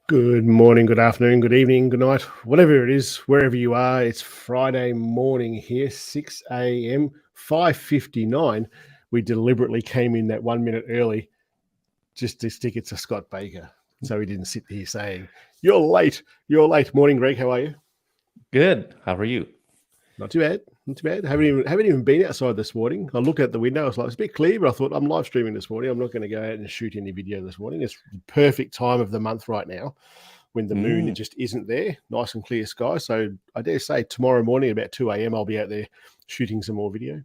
Good morning, good afternoon, good evening, good night, whatever it is, wherever you are. It's Friday morning here, 6 a.m., 5:59. We deliberately came in that 1 minute early just to stick it to Scott Baker. So he didn't sit here saying, You're late. Morning, Greg. How are you? Good. How are you? Not too bad. Not too bad. Haven't even been outside this morning. I looked out the window. I was like, it's a bit clear, but I thought I'm live streaming this morning. I'm not going to go out and shoot any video this morning. It's the perfect time of the month right now when the moon just isn't there. Nice and clear sky. So I dare say tomorrow morning about 2 a.m. I'll be out there shooting some more video.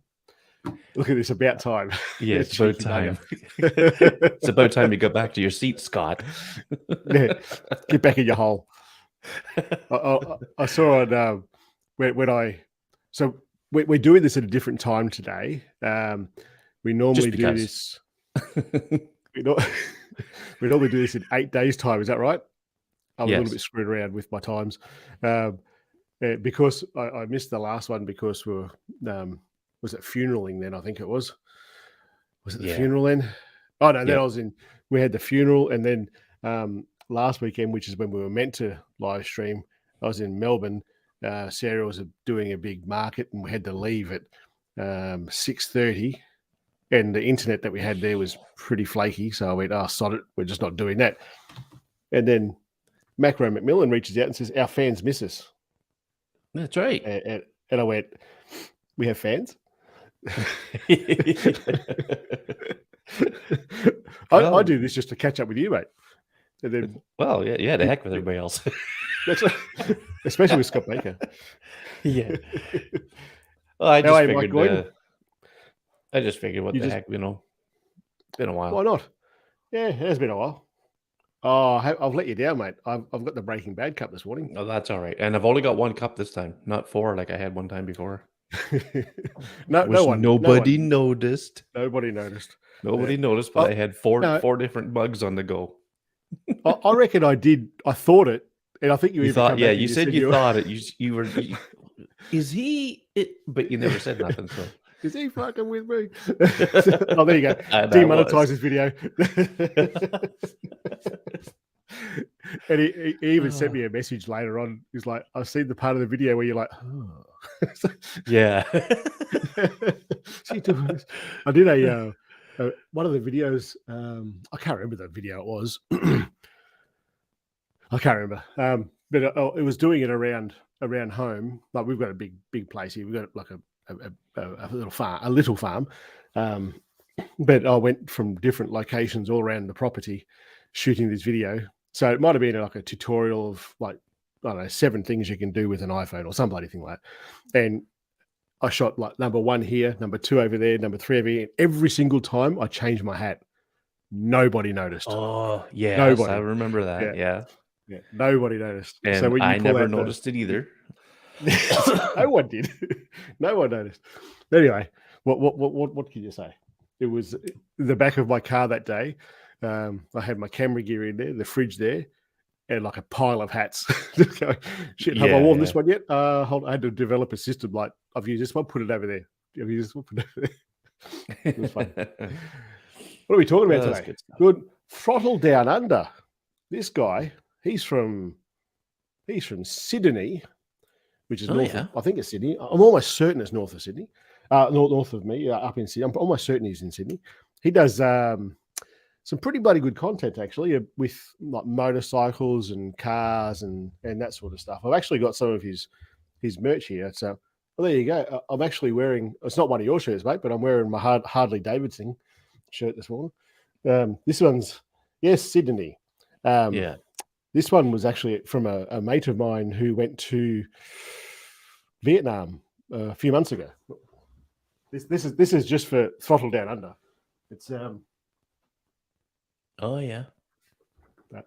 Look at this, about time. Yeah, it's about time. It's about time you go back to your seat, Scott. Yeah, get back in your hole. I saw it So we're doing this at a different time today. We normally do this. we normally do this in 8 days' time. Is that right? I was a little bit screwed around with my times because I missed the last one because we were was it funeraling then? I think it was. Was it the funeral then? Oh no, then I was in. We had the funeral, and then last weekend, which is when we were meant to live stream, I was in Melbourne. Sarah was doing a big market, and we had to leave at 6:30. And the internet that we had there was pretty flaky, so I went, "Oh, sod it, we're just not doing that." And then Macro McMillan reaches out and says, "Our fans miss us." That's right. And I went, "We have fans." I do this just to catch up with you, mate. And then, yeah, the heck with everybody else. That's especially with Scott Baker. Yeah. Well, I just figured, what the heck, been a while. Why not? Yeah, it has been a while. Oh, I've let you down, mate. I've got the Breaking Bad cup this morning. Oh, that's all right. And I've only got one cup this time, not 4 like I had one time before. Nobody noticed. Nobody noticed. Nobody noticed, but I had four different mugs on the go. I reckon I did. I thought it, and I think you thought. Yeah, you said you thought it. You were. Is he? But you never said nothing. So. Is he fucking with me? Oh, there you go. Demonetize this video. And he even sent me a message later on. He's like, "I've seen the part of the video where you're like, oh." Yeah. I did one of the videos. I can't remember the video it was. I can't remember. But it was doing it around home. Like, we've got a big place here. We've got like a little farm. But I went from different locations all around the property shooting this video. So it might have been like a tutorial of, like, I don't know, 7 things you can do with an iPhone or some bloody thing like that. And I shot like number 1 here, number 2 over there, number 3 over here. And every single time I changed my hat, nobody noticed. Oh, yeah. Nobody. I remember that. Yeah. Nobody noticed. And so when you I never noticed it either. No one did. No one noticed. Anyway, what can you say? It was the back of my car that day. I had my camera gear in there, the fridge there, and like a pile of hats. Shit, have I worn this one yet? I had to develop a system. Like, I've used this one, put it over there. I've used this one, put it over there. It was fun. What are we talking about today? Good. Throttle Down Under. This guy, he's from Sydney, which is north. I think it's Sydney. I'm almost certain it's north of Sydney. North of me, up in Sydney. I'm almost certain he's in Sydney. He does some pretty bloody good content, actually, with like motorcycles and cars and that sort of stuff. I've actually got some of his merch here. So, well, there you go. I'm actually wearing, it's not one of your shirts, mate, but I'm wearing my Harley Davidson shirt this morning. This one's, Sydney. This one was actually from a mate of mine who went to Vietnam a few months ago. This is just for Throttle Down Under. It's a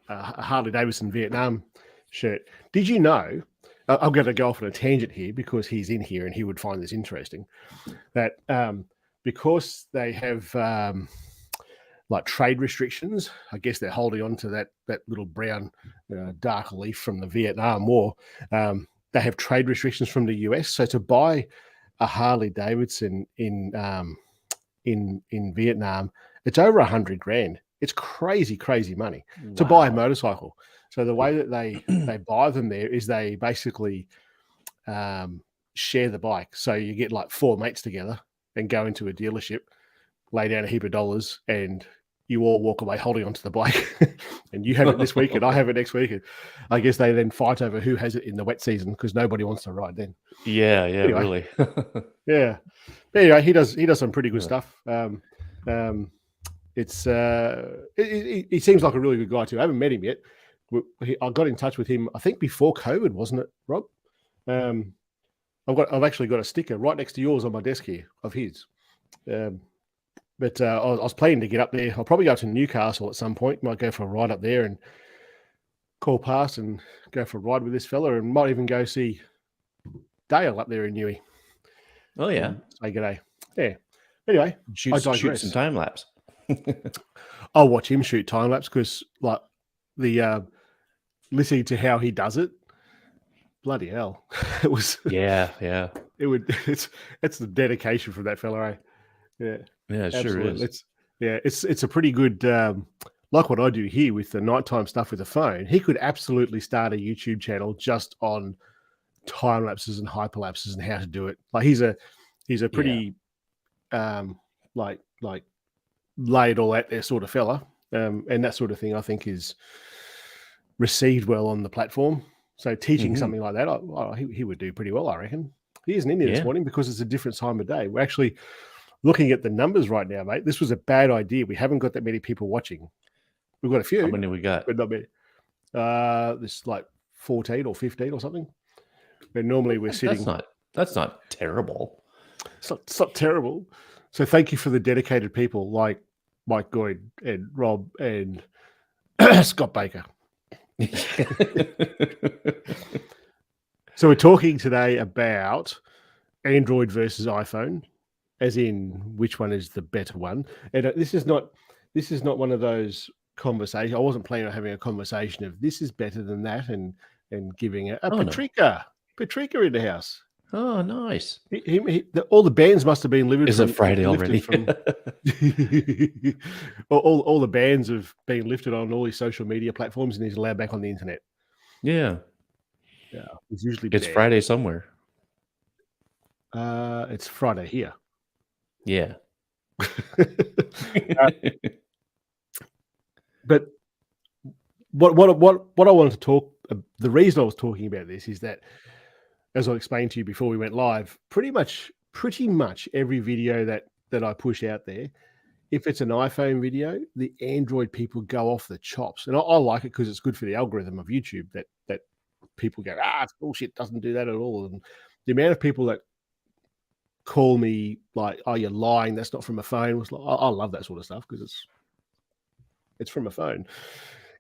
Harley Davidson Vietnam shirt. Did you know? I'm going to go off on a tangent here because he's in here and he would find this interesting. That because they have like trade restrictions, I guess they're holding on to that little brown dark leaf from the Vietnam War. They have trade restrictions from the US, so to buy a Harley Davidson in Vietnam, it's over $100,000 It's crazy money to buy a motorcycle. So the way that they buy them there is they basically share the bike. So you get like 4 mates together and go into a dealership, lay down a heap of dollars, and you all walk away holding onto the bike. And you have it this week and I have it next week. And I guess they then fight over who has it in the wet season because nobody wants to ride then. Yeah, anyway, really. Yeah. But anyway, he does some pretty good stuff. He seems like a really good guy too. I haven't met him yet. I got in touch with him, I think before COVID, wasn't it, Rob? I've actually got a sticker right next to yours on my desk here of his. But I was planning to get up there. I'll probably go up to Newcastle at some point. Might go for a ride up there and call past and go for a ride with this fella, and might even go see Dale up there in Newey. Oh yeah, say g'day. Yeah. Anyway, shoot some time lapse. I'll watch him shoot time lapse because, like, the listening to how he does it, bloody hell, it was. Yeah. It's the dedication from that fella, eh? Yeah. Yeah, it absolutely. Sure is. It's a pretty good, like what I do here with the nighttime stuff with the phone. He could absolutely start a YouTube channel just on time lapses and hyperlapses and how to do it. Like he's a pretty like lay it all out there sort of fella, and that sort of thing I think is received well on the platform. So teaching something like that, he would do pretty well, I reckon. He isn't in here this morning because it's a different time of day. We're actually looking at the numbers right now, mate. This was a bad idea. We haven't got that many people watching. We've got a few. How many we got? But not many. This like 14 or 15 or something. And normally we're sitting. That's not terrible. It's not terrible. So thank you for the dedicated people like Mike Goyd and Rob and Scott Baker. So we're talking today about Android versus iPhone, as in which one is the better one. And this is not one of those conversations. I wasn't planning on having a conversation of this is better than that and giving a Patrika in the house. Oh, nice. All the bands must have been lifted. Is it Friday already? all the bands have been lifted on all his social media platforms, and he's allowed back on the internet. Yeah. It's usually Friday somewhere. It's Friday here. Yeah. But what I wanted to talk. The reason I was talking about this is that, as I explained to you before we went live, pretty much every video that I push out there, if it's an iPhone video, the Android people go off the chops, and I like it because it's good for the algorithm of YouTube. That people go, it's bullshit, doesn't do that at all. And the amount of people that call me like, "Oh, you're lying, that's not from a phone," was like, I love that sort of stuff because it's from a phone.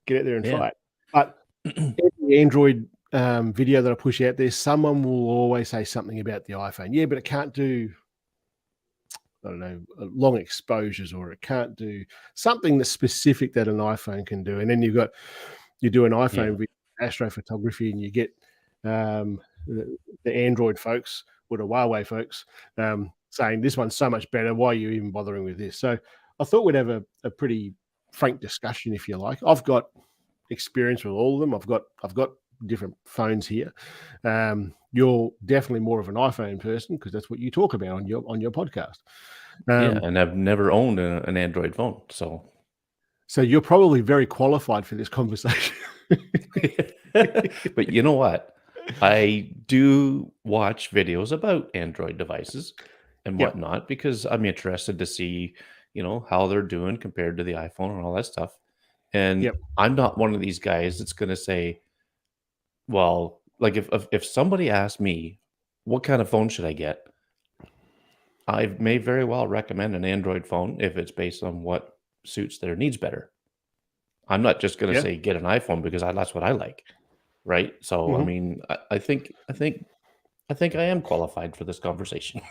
Get out there and fight. But every Android video that I push out there, someone will always say something about the iPhone. Yeah, but it can't do, I don't know, long exposures, or it can't do something that's specific that an iPhone can do. And then you do an iPhone video, Astro-photography, and you get the Android folks or the Huawei folks saying this one's so much better. Why are you even bothering with this? So I thought we'd have a pretty frank discussion, if you like. I've got experience with all of them. I've got different phones here. You're definitely more of an iPhone person because that's what you talk about on your podcast. And I've never owned an Android phone, so you're probably very qualified for this conversation. But you know what? I do watch videos about Android devices and whatnot because I'm interested to see, how they're doing compared to the iPhone and all that stuff. And I'm not one of these guys that's going to say, well, like if somebody asked me, what kind of phone should I get? I may very well recommend an Android phone if it's based on what suits their needs better. I'm not just going to say get an iPhone because that's what I like, right? So I mean, I think I am qualified for this conversation.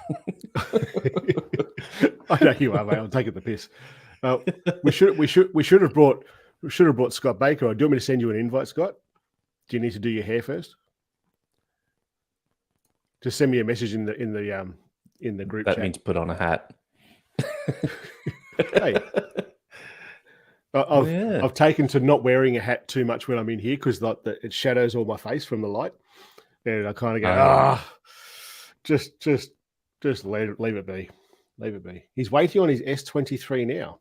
I know you are, mate. I'm taking the piss. We should have brought Scott Baker. Do you want me to send you an invite, Scott? Do you need to do your hair first? Just send me a message in the group chat. That means put on a hat. Hey, I've Yeah. I've taken to not wearing a hat too much when I'm in here because like it shadows all my face from the light, and I kind of go, Yeah. just leave it be, leave it be. He's waiting on his S23 now.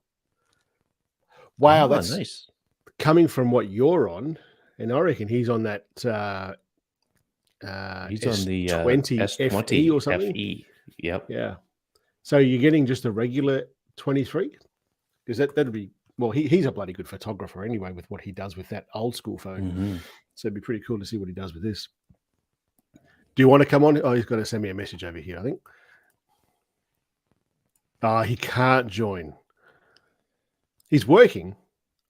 Wow, Oh, that's nice. coming from what you're on, and I reckon he's on that He's on the S20 FE S20 or something. FE. Yep. Yeah. So you're getting just a regular 23? Because that'd be well, he's a bloody good photographer anyway with what he does with that old school phone. Hmm. So it'd be pretty cool to see what he does with this. Do you want to come on? Oh, he's got to send me a message over here, I think. He can't join. He's working.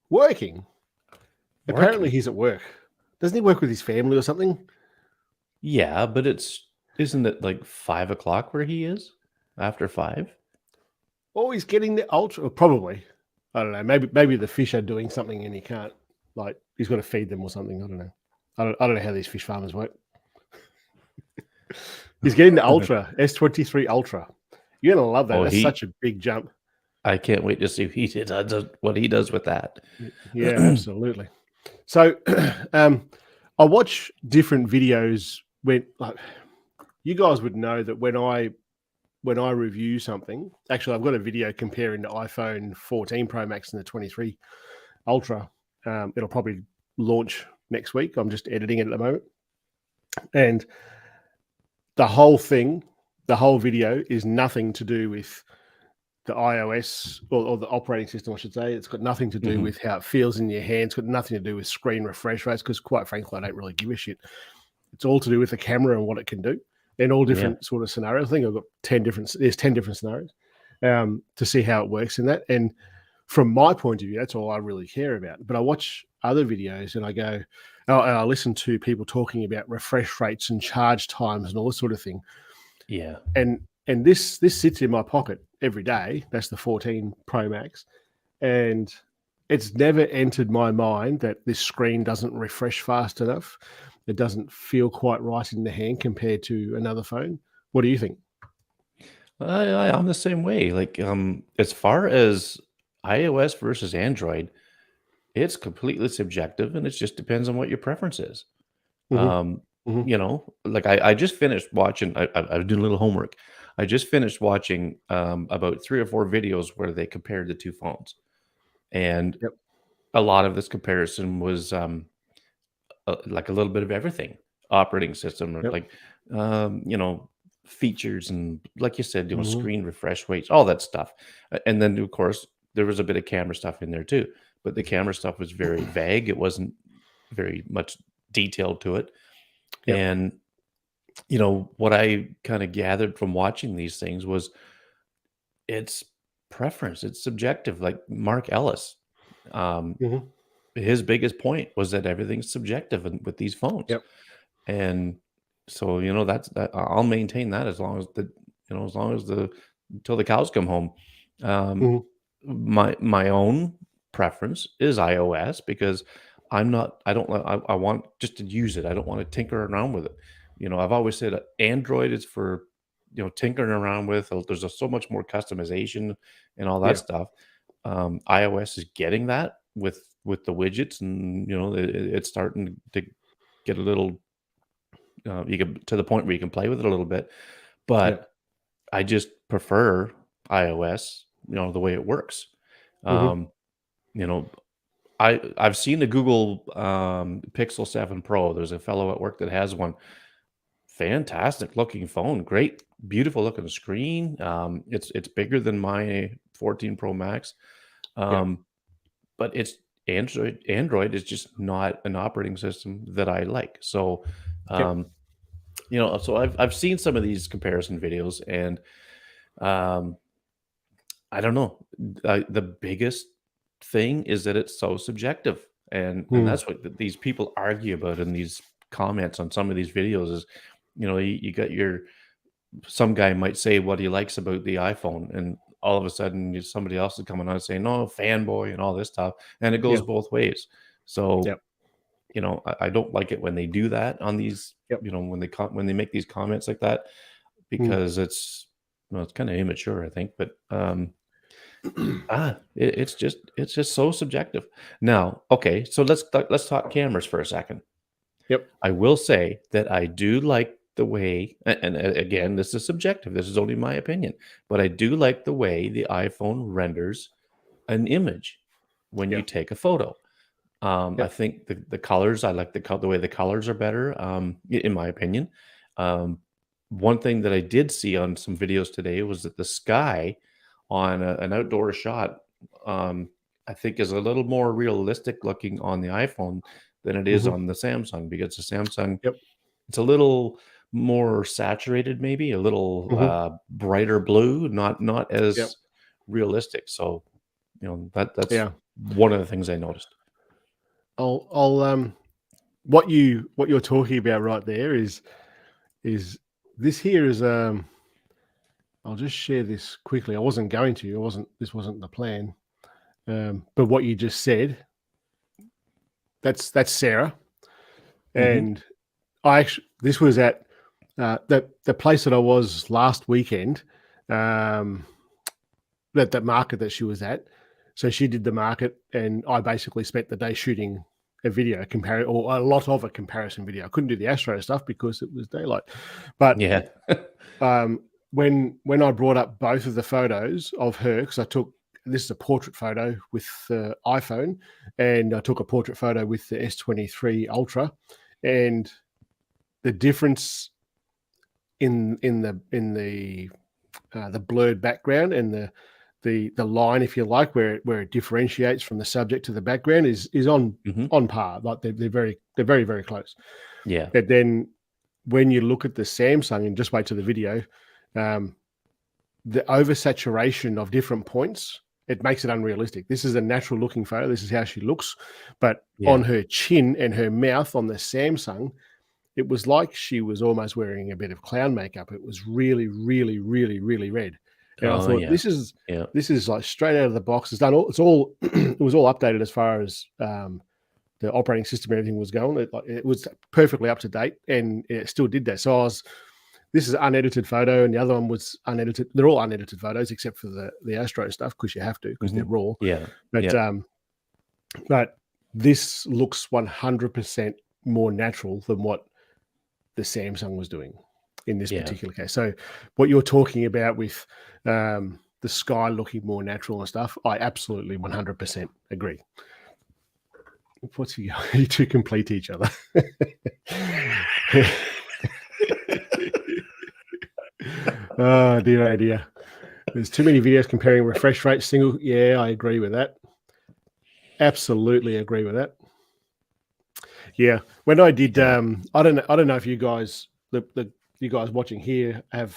Working. Apparently he's at work. Doesn't he work with his family or something? Yeah, but isn't it like 5 o'clock where he is? After 5? Oh, he's getting the ultra. Probably. I don't know. Maybe the fish are doing something and he can't. Like he's got to feed them or something. I don't know. I don't know how these fish farmers work. He's getting the Ultra S23 Ultra. You're gonna love that. Oh, That's such a big jump. I can't wait to see what he does with that. Yeah, absolutely. So, I watch different videos when like you guys would know that when I review something. Actually, I've got a video comparing the iPhone 14 Pro Max and the 23 Ultra. It'll probably launch next week. I'm just editing it at the moment, and the whole thing, the whole video is nothing to do with the iOS or the operating system, I should say. It's got nothing to do with how it feels in your hand. It's got nothing to do with screen refresh rates because, quite frankly, I don't really give a shit. It's all to do with the camera and what it can do in all different sort of scenarios. I think I've got 10 different scenarios to see how it works in that. And from my point of view, that's all I really care about. But I watch other videos and I go, and I listen to people talking about refresh rates and charge times and all this sort of thing. Yeah. And this sits in my pocket every day. That's the 14 Pro Max. And it's never entered my mind that this screen doesn't refresh fast enough. It doesn't feel quite right in the hand compared to another phone. What do you think? I'm the same way. Like, as far as iOS versus Android, it's completely subjective, and it just depends on what your preference is. Hmm. Um, Hmm. like I just finished watching. I was doing a little homework. I just finished watching about 3 or 4 videos where they compared the two phones, and Yep. a lot of this comparison was like a little bit of everything, operating system, or Yep. like you know, features, and like you said, Hmm. screen refresh rates, all that stuff. And then of course there was a bit of camera stuff in there too, but the camera stuff was very vague. It wasn't very much detailed to it. Yep. And what I kind of gathered from watching these things was it's preference, it's subjective. Like Mark Ellis, um, Hmm. his biggest point was that everything's subjective with these phones. Yep. And so, that's that. I'll maintain that as long as as long as until the cows come home. Um, Hmm. my own preference is iOS because I don't like, I want just to use it. I don't want to tinker around with it. I've always said Android is for, tinkering around with. There's so much more customization and all that Yeah. stuff. iOS is getting that with the widgets, and it's starting to get a little you can to the point where you can play with it a little bit. Yeah. But I just prefer iOS, the way it works. Hmm. Um, you know, I've seen the Google Pixel 7 Pro. There's a fellow at work that has one. Fantastic looking phone, great, beautiful looking screen. It's bigger than my 14 Pro Max. Yeah. Um, but it's Android is just not an operating system that I like. So, Yep. um, so I've seen some of these comparison videos, and um, I don't know. The biggest thing is that it's so subjective, and Mm. that's what these people argue about in these comments on some of these videos. Is you got some guy might say what he likes about the iPhone, and all of a sudden somebody else is coming out saying, "No, fanboy," and all this stuff, and it goes Yeah. both ways. So Yep. I don't like it when they do that on these. Yep. When they make these comments like that, Mm. because it's kind of immature, I think. But It's just so subjective. Now, okay, so let's talk cameras for a second. Yep. I will say that I do like the way, and again, this is subjective. This is only my opinion, but I do like the way the iPhone renders an image when you Yeah. take a photo. I Yep. think the colors, I like the way the colors are better, in my opinion. Um, one thing that I did see on some videos today was that the sky on an outdoor shot, um, I think is a little more realistic looking on the iPhone than it is Hmm. on the Samsung, because the Samsung, Yep. it's a little more saturated, maybe a little Hmm. brighter blue, not Yep. as realistic. So, that's Yeah. one of the things I noticed. I'll what you're talking about right there is this here is I'll just share this quickly. I wasn't going to. This wasn't the plan. But what you just said, that's Sarah. Hmm. And I actually this was at the place that I was last weekend. Um, that market that she was at. So she did the market, and I basically spent the day shooting a video or a lot of a comparison video. I couldn't do the Astro stuff because it was daylight, but Yeah. um, when I brought up both of the photos of her, because I took this is a portrait photo with the iPhone, and I took a portrait photo with the S23 Ultra, and the difference in the blurred background and the line, if you like, where it differentiates from the subject to the background is Hmm. on par. Like they're very close. Yeah. But then when you look at the Samsung and just wait to the video, um, the oversaturation of different points, it makes it unrealistic. This is a natural looking photo. This is how she looks, but on Yeah. her chin and her mouth on the Samsung, it was like she was almost wearing a bit of clown makeup. It was really, really, really, really red. And I Oh, thought yeah. this is Yeah. like straight out of the box. It's all it was all updated as far as the operating system and everything was going. It was perfectly up to date, and it still did that. So this is an unedited photo, and the other one was unedited. They're all unedited photos except for the Astro stuff because you have to because Hmm. they're raw. Yeah. But Yeah. but this looks 100% more natural than what the Samsung was doing in this Yeah. particular case. So what you're talking about with the sky looking more natural and stuff, I absolutely 100% agree. What's he? You two complete each other. Oh dear, oh dear. There's too many videos comparing refresh rate single. Yeah, I agree with that. Absolutely agree with that. Yeah, when I did, Yeah. I don't know if you guys, you guys watching here have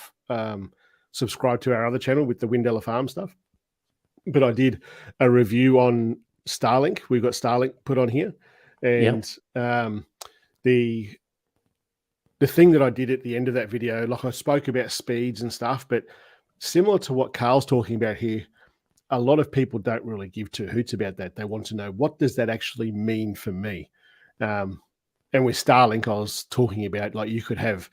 subscribed to our other channel with the Windella Farm stuff, but I did a review on Starlink. We've got Starlink put on here, Yeah. and the thing that I did at the end of that video, like I spoke about speeds and stuff, but similar to what Carl's talking about here, a lot of people don't really give two hoots about that. They want to know, what does that actually mean for me? And with Starlink, I was talking about, like, you could have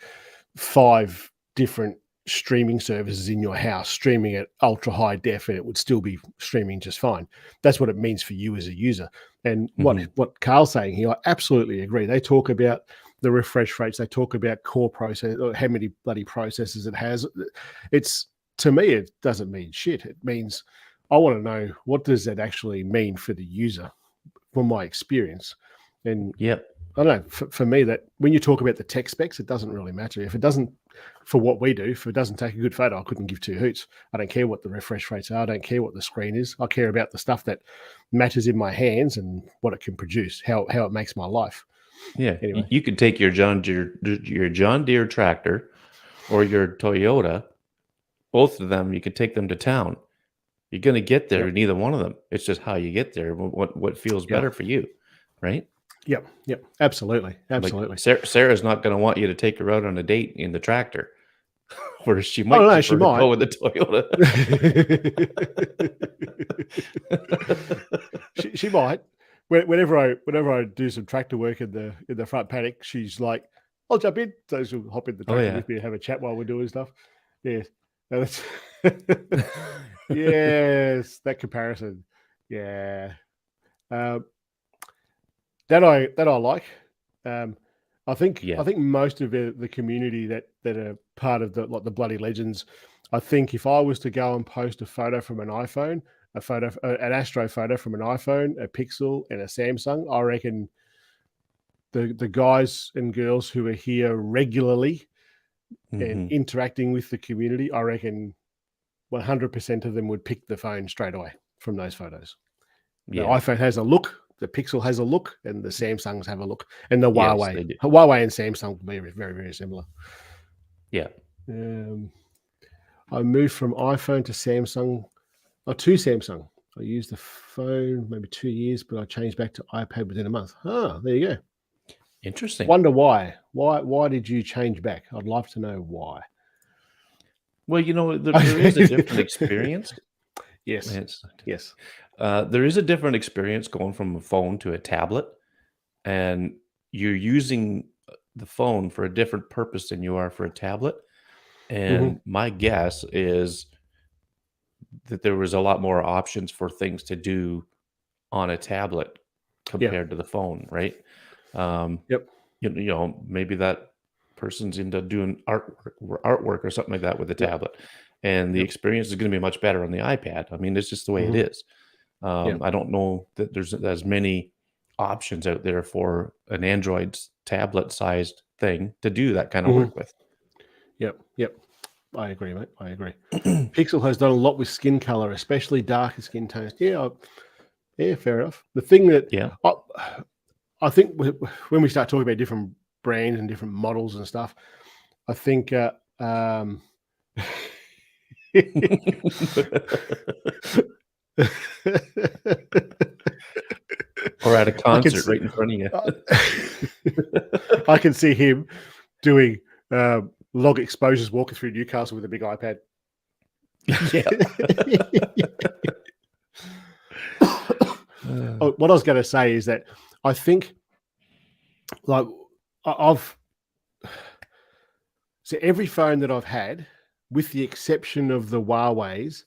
5 different streaming services in your house streaming at ultra high def, and it would still be streaming just fine. That's what it means for you as a user. And Hmm. what Carl's saying here, I absolutely agree. They talk about the refresh rates. They talk about core process, or how many bloody processes it has. It's, to me, it doesn't mean shit. It means, I want to know, what does that actually mean for the user, from my experience. And Yep. I don't know, for me, that when you talk about the tech specs, it doesn't really matter. If it doesn't, for what we do, if it doesn't take a good photo, I couldn't give two hoots. I don't care what the refresh rates are. I don't care what the screen is. I care about the stuff that matters in my hands and what it can produce, how it makes my life. Yeah. Anyway, You could take your John Deere tractor or your Toyota, both of them, you could take them to town. You're gonna get there yep, in either one of them. It's just how you get there, what feels yeah, better for you, right? yep, absolutely, Like, absolutely. Sarah's not gonna want you to take her out on a date in the tractor, whereas she I don't might know, she prefer to might. go with the Toyota. She might. Whenever I do some tractor work in the front paddock, she's like, "I'll jump in." So she'll hop in the Oh, tractor yeah. with me and have a chat while we're doing stuff. Yeah, no, that's Yes, that comparison. Yeah. That I like. I think Yeah. most of the community that are part of the bloody legends. I think if I was to go and post a photo from an iPhone, an Astro photo from an iPhone, a Pixel, and a Samsung, I reckon the guys and girls who are here regularly and Mhm. interacting with the community, I reckon 100% of them would pick the phone straight away from those photos. The Yeah. iPhone has a look, the Pixel has a look, and the Samsungs have a look, and the Yes, they do. Huawei and Samsung will be very, very similar. Yeah. I moved from iPhone to Samsung, or to Samsung. I used the phone maybe 2 years, but I changed back to iPad within a month. Ah, there you go. Interesting. Wonder why? Why did you change back? I'd love to know why. Well, there is a different experience. Yes. It's Yes. there is a different experience going from a phone to a tablet, and you're using the phone for a different purpose than you are for a tablet. Mhm. And my guess is that there was a lot more options for things to do on a tablet Yeah. compared to the phone, right? Um, Yep. maybe that person's into doing artwork or something like that with a Yep. tablet, and the Yep. experience is going to be much better on the iPad. I mean, it's just the way it Mhm. is. Yep. I don't know that there's as many options out there for an Android tablet-sized thing to do that kind of Mhm. work with. Yep. Yep. I agree, mate. I agree. Pixel has done a lot with skin color, especially darker skin tones. Yeah, yeah, fair enough. The thing that Yeah. I, I think when we start talking about different brands and different models and stuff, I think Or at a I can concert see, right in front of you. uh, I can see him doing log exposures walking through Newcastle with a big iPad. Yeah. Uh, What I was going to say is that I think, like, I've so every phone that I've had, with the exception of the Huawei's,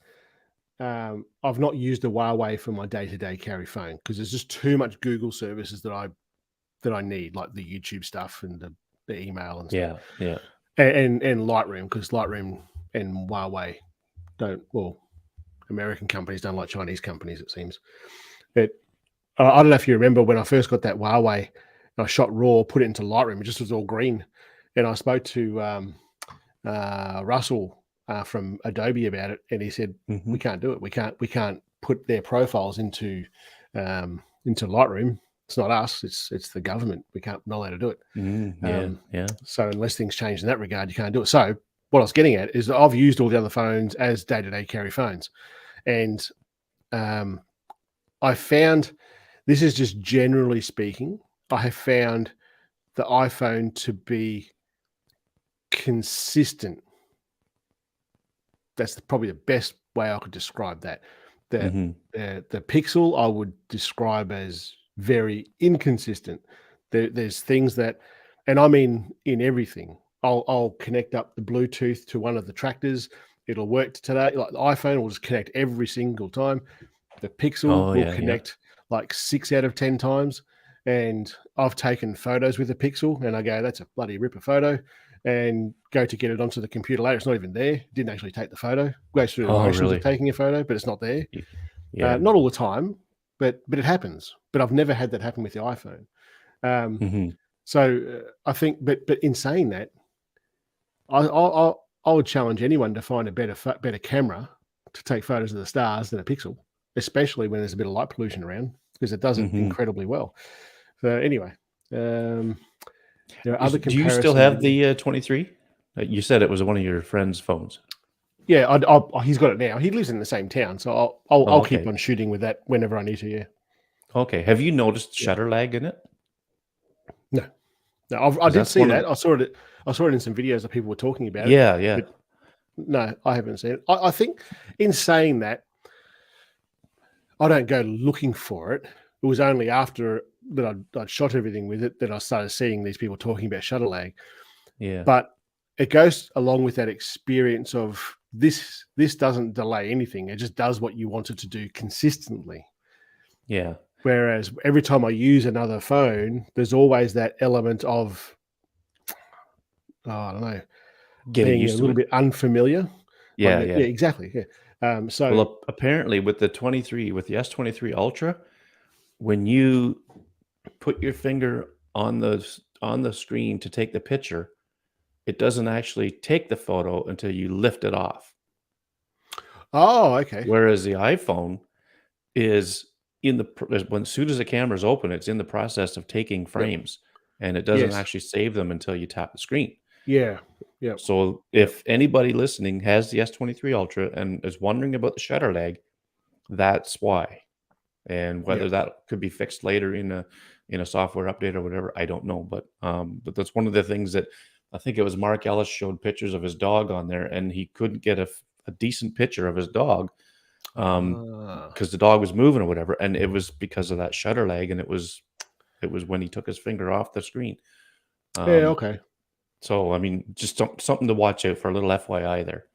I've not used a Huawei for my day-to-day carry phone because there's just too much Google services that I need, like the YouTube stuff and the email and stuff, yeah, yeah. and Lightroom, because Lightroom and Huawei don't, well, American companies don't like Chinese companies, it seems. But I don't know if you remember when I first got that Huawei, I shot RAW, put it into Lightroom, it just was all green. And I spoke to Russell from Adobe about it, and he said Mhm. we can't do it. We can't put their profiles into Lightroom. It's not us. It's the government. We can't not allowed to do it. Yeah, yeah. So unless things change in that regard, you can't do it. So what I was getting at is that I've used all the other phones as day-to-day carry phones, and um, I found, this is just generally speaking, I have found the iPhone to be consistent. That's probably the best way I could describe that. The Mhm. the Pixel I would describe as very inconsistent. There's things that, and I mean in everything. I'll connect up the Bluetooth to one of the tractors. It'll work today. Like the iPhone will just connect every single time. The Pixel Oh, will yeah, yeah. connect like 6 out of 10 times. And I've taken photos with a Pixel and I go, that's a bloody ripper photo. And go to get it onto the computer later. It's not even there. Didn't actually take the photo. Goes through the Oh, motions of really? taking a photo, but it's not there. Y Yeah. Not all the time, but it happens. But I've never had that happen with the iPhone. Um, Mhm. I think, but in saying that, I would challenge anyone to find a better camera to take photos of the stars than a Pixel, especially when there's a bit of light pollution around, because it does it Mhm. incredibly well. So anyway, um, there are other Do you still comparison have videos. the, 23? You said it was one of your friend's phones. Yeah, he's got it now. He lives in the same town, so Oh, I'll keep okay. on shooting with that whenever I need to. Yeah, Okay. Have you noticed yeah. shutter lag in it? No, no, I 'Cause did that's see one of that. the I saw it in some videos that people were talking about it, Yeah, yeah. but no, I haven't seen it. I think in saying that, I don't go looking for it. It was only after that I'd shot everything with it that I started seeing these people talking about shutter lag. Yeah. But it goes along with that experience of this doesn't delay anything. It just does what you want it to do consistently. Yeah. Whereas every time I use another phone, there's always that element of, I don't know, Getting being a used to little it. bit unfamiliar. Yeah, Yeah, exactly. Yeah. So Well, apparently with the S23 Ultra, when you put your finger on the screen to take the picture, it doesn't actually take the photo until you lift it off. okay. Whereas the iPhone is as soon as the camera is open, it's in the process of taking Yep. frames, and it doesn't Yes. actually save them until you tap the screen. Yeah. Yep. So Yep. if anybody listening has the S23 Ultra and is wondering about the shutter lag, that's why. And whether Yep. that could be fixed later in a software update or whatever, I don't know. But that's one of the things that I think it was Mark Ellis showed pictures of his dog on there, and he couldn't get a decent picture of his dog because the dog was moving or whatever, and it was because of that shutter lag, and it was when he took his finger off the screen. Yeah. Okay. So I mean, just something to watch out for, a little FYI there.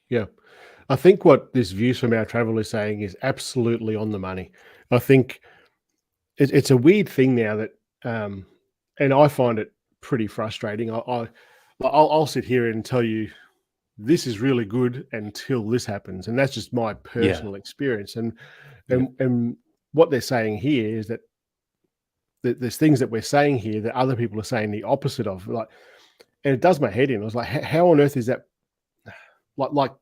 Yeah. I think what this Views from Our Travel is saying is absolutely on the money. I think it's a weird thing now that, and I find it pretty frustrating. I'll sit here and tell you this is really good until this happens, and that's just my personal experience. And what they're saying here is that there's things that we're saying here that other people are saying the opposite of. Like, and it does my head in. I was like, how on earth is that? Like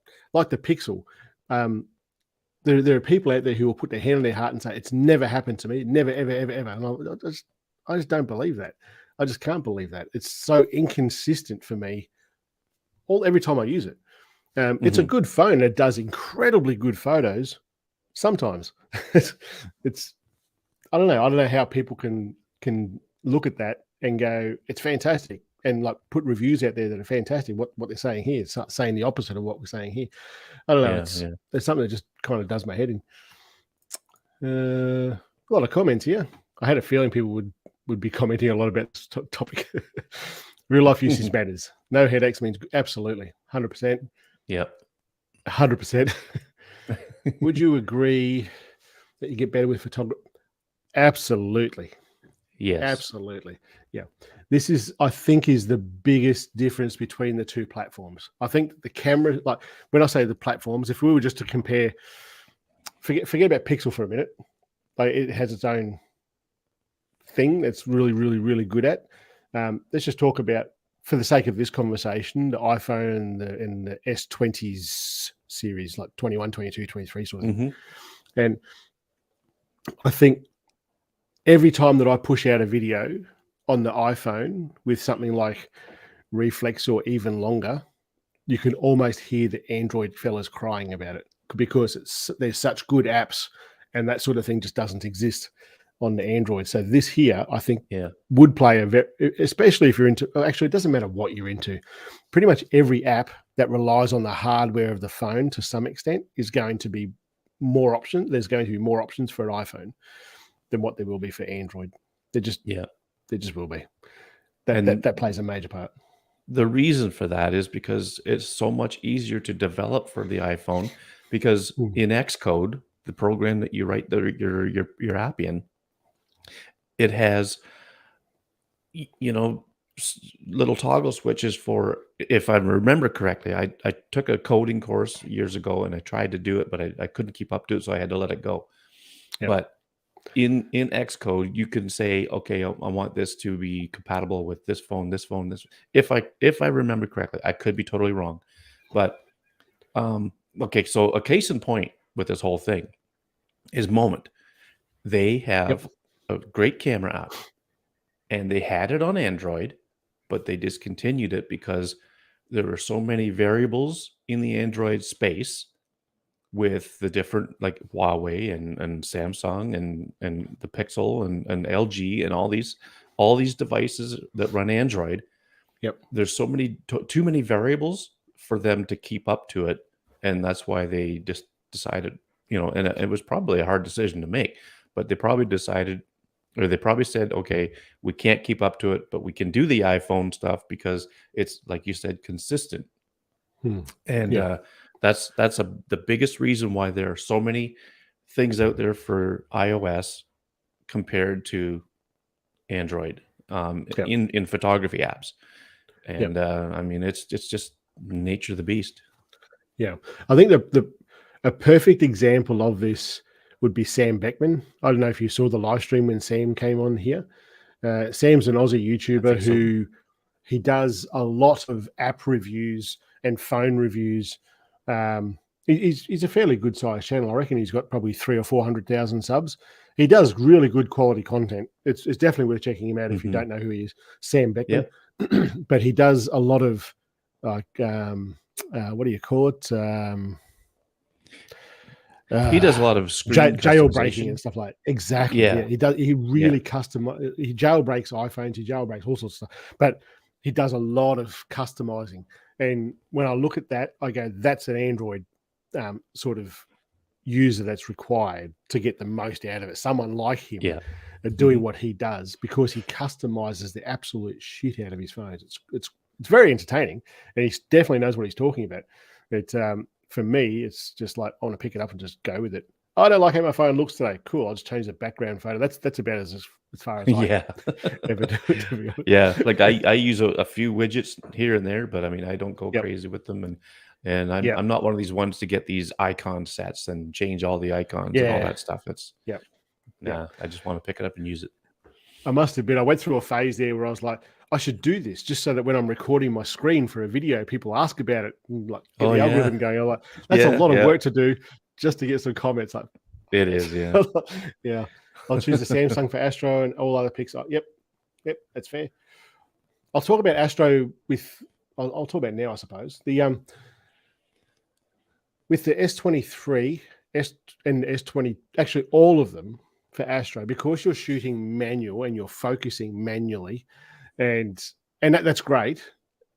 the Pixel. There are people out there who will put their hand on their heart and say it's never happened to me, never, ever, ever, ever. And I just don't believe that. I just can't believe that. It's so inconsistent for me. Every time I use it, it's a good phone. It does incredibly good photos. Sometimes it's I don't know how people can look at that and go, it's fantastic, and like put reviews out there that are fantastic. What they're saying here is saying the opposite of what we're saying here. I don't know. It's something that just kind of does my head in. A lot of comments here. I had a feeling people would be commenting a lot about this topic. Real life usage matters. No headaches means absolutely 100%. Yep. 100%. Would you agree that you get better with photography? Absolutely. Yes. Absolutely. Yeah. This is, I think, is the biggest difference between the two platforms. I think the camera, like when I say the platforms, if we were just to compare, forget about Pixel for a minute. Like it has its own thing that's really, really, really good at. Let's just talk about, for the sake of this conversation, the iPhone and the S20s series, like 21, 22, 23 sort of thing. And I think every time that I push out a video on the iPhone with something like reflex or even longer, you can almost hear the Android fellas crying about it because there's such good apps and that sort of thing just doesn't exist on the Android. So this here, I think, would play especially if you're into, actually, it doesn't matter what you're into. Pretty much every app that relies on the hardware of the phone to some extent is going to be more options. There's going to be more options for an iPhone than what there will be for Android. There just will be. That plays a major part. The reason for that is because it's so much easier to develop for the iPhone, because in Xcode, the program that you write your app in, it has little toggle switches for, if I remember correctly, I took a coding course years ago and I tried to do it, but I couldn't keep up to it, so I had to let it go. But in Xcode, you can say, okay, I want this to be compatible with this phone, this. If I remember correctly, I could be totally wrong, but okay. So a case in point with this whole thing is Moment. They have a great camera app, and they had it on Android, but they discontinued it because there were so many variables in the Android space with the different, like Huawei and Samsung and the Pixel and LG and all these devices that run Android. There's so many too many variables for them to keep up to it, and that's why they just decided, and it was probably a hard decision to make, but they probably decided, or they probably said, okay, we can't keep up to it, but we can do the iPhone stuff because it's, like you said, consistent. And That's the biggest reason why there are so many things out there for iOS compared to Android, Yep. in photography apps. Yep. And I mean, it's just nature of the beast. Yeah. I think a perfect example of this would be Sam Beckman. I don't know if you saw the live stream when Sam came on here. Sam's an Aussie I YouTuber think so. who he does a lot of app reviews and phone reviews. He's a fairly good sized channel. I reckon he's got probably 300,000 or 400,000 subs. He does really good quality content. It's definitely worth checking him out if you don't know who he is, Sam Beckman. Yep. But he does a lot of like what do you call it? He does a lot of screen jailbreaking customization and stuff like that. Exactly. Yeah. Yeah, he does. He really customize. He jailbreaks iPhones. He jailbreaks all sorts of stuff. But he does a lot of customizing. And when I look at that, I go, "That's an Android sort of user that's required to get the most out of it." Someone like him doing what he does, because he customizes the absolute shit out of his phones. It's very entertaining, and he definitely knows what he's talking about. But for me, it's just like I want to pick it up and just go with it. I don't like how my phone looks today. Cool, I'll just change the background photo. That's about as far as I ever do it, to be honest. Yeah, like I use a few widgets here and there, but I mean I don't go crazy with them, and I'm not one of these ones to get these icon sets and change all the icons and all that stuff. It's I just want to pick it up and use it. I must admit, I went through a phase there where I was like, I should do this just so that when I'm recording my screen for a video, people ask about it and like get the algorithm going. I'm like, that's a lot of work to do just to get some comments. Like, it is, yeah. I'll choose the Samsung for Astro and all other Pixar. Yep, that's fair. I'll talk about Astro I'll talk about now, I suppose. With the S23, and S20, actually all of them for Astro, because you're shooting manual and you're focusing manually, and that's great.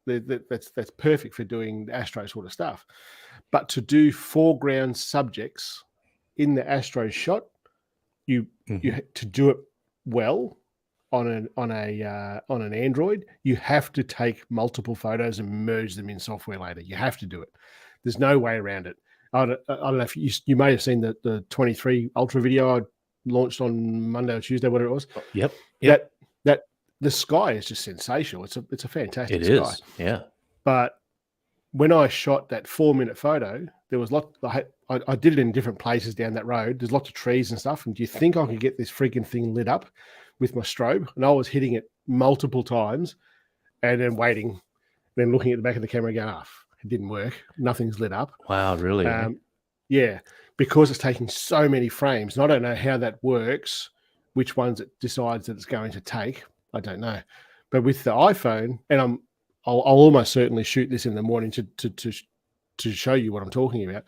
That's perfect for doing the Astro sort of stuff. But to do foreground subjects in the Astro shot, you to do it well on an Android, you have to take multiple photos and merge them in software later. You have to do it. There's no way around it. I don't know if you may have seen the 23 Ultra video I launched on Monday or Tuesday, whatever it was. Yep. That the sky is just sensational. It's a fantastic sky. It is. Yeah. But when I shot that 4-minute photo, there was I did it in different places down that road. There's lots of trees and stuff. And do you think I could get this freaking thing lit up with my strobe? And I was hitting it multiple times and then waiting, then looking at the back of the camera going, it didn't work. Nothing's lit up. Wow, really? Yeah, because it's taking so many frames. And I don't know how that works, which ones it decides that it's going to take. I don't know. But with the iPhone, and I'll almost certainly shoot this in the morning to show you what I'm talking about,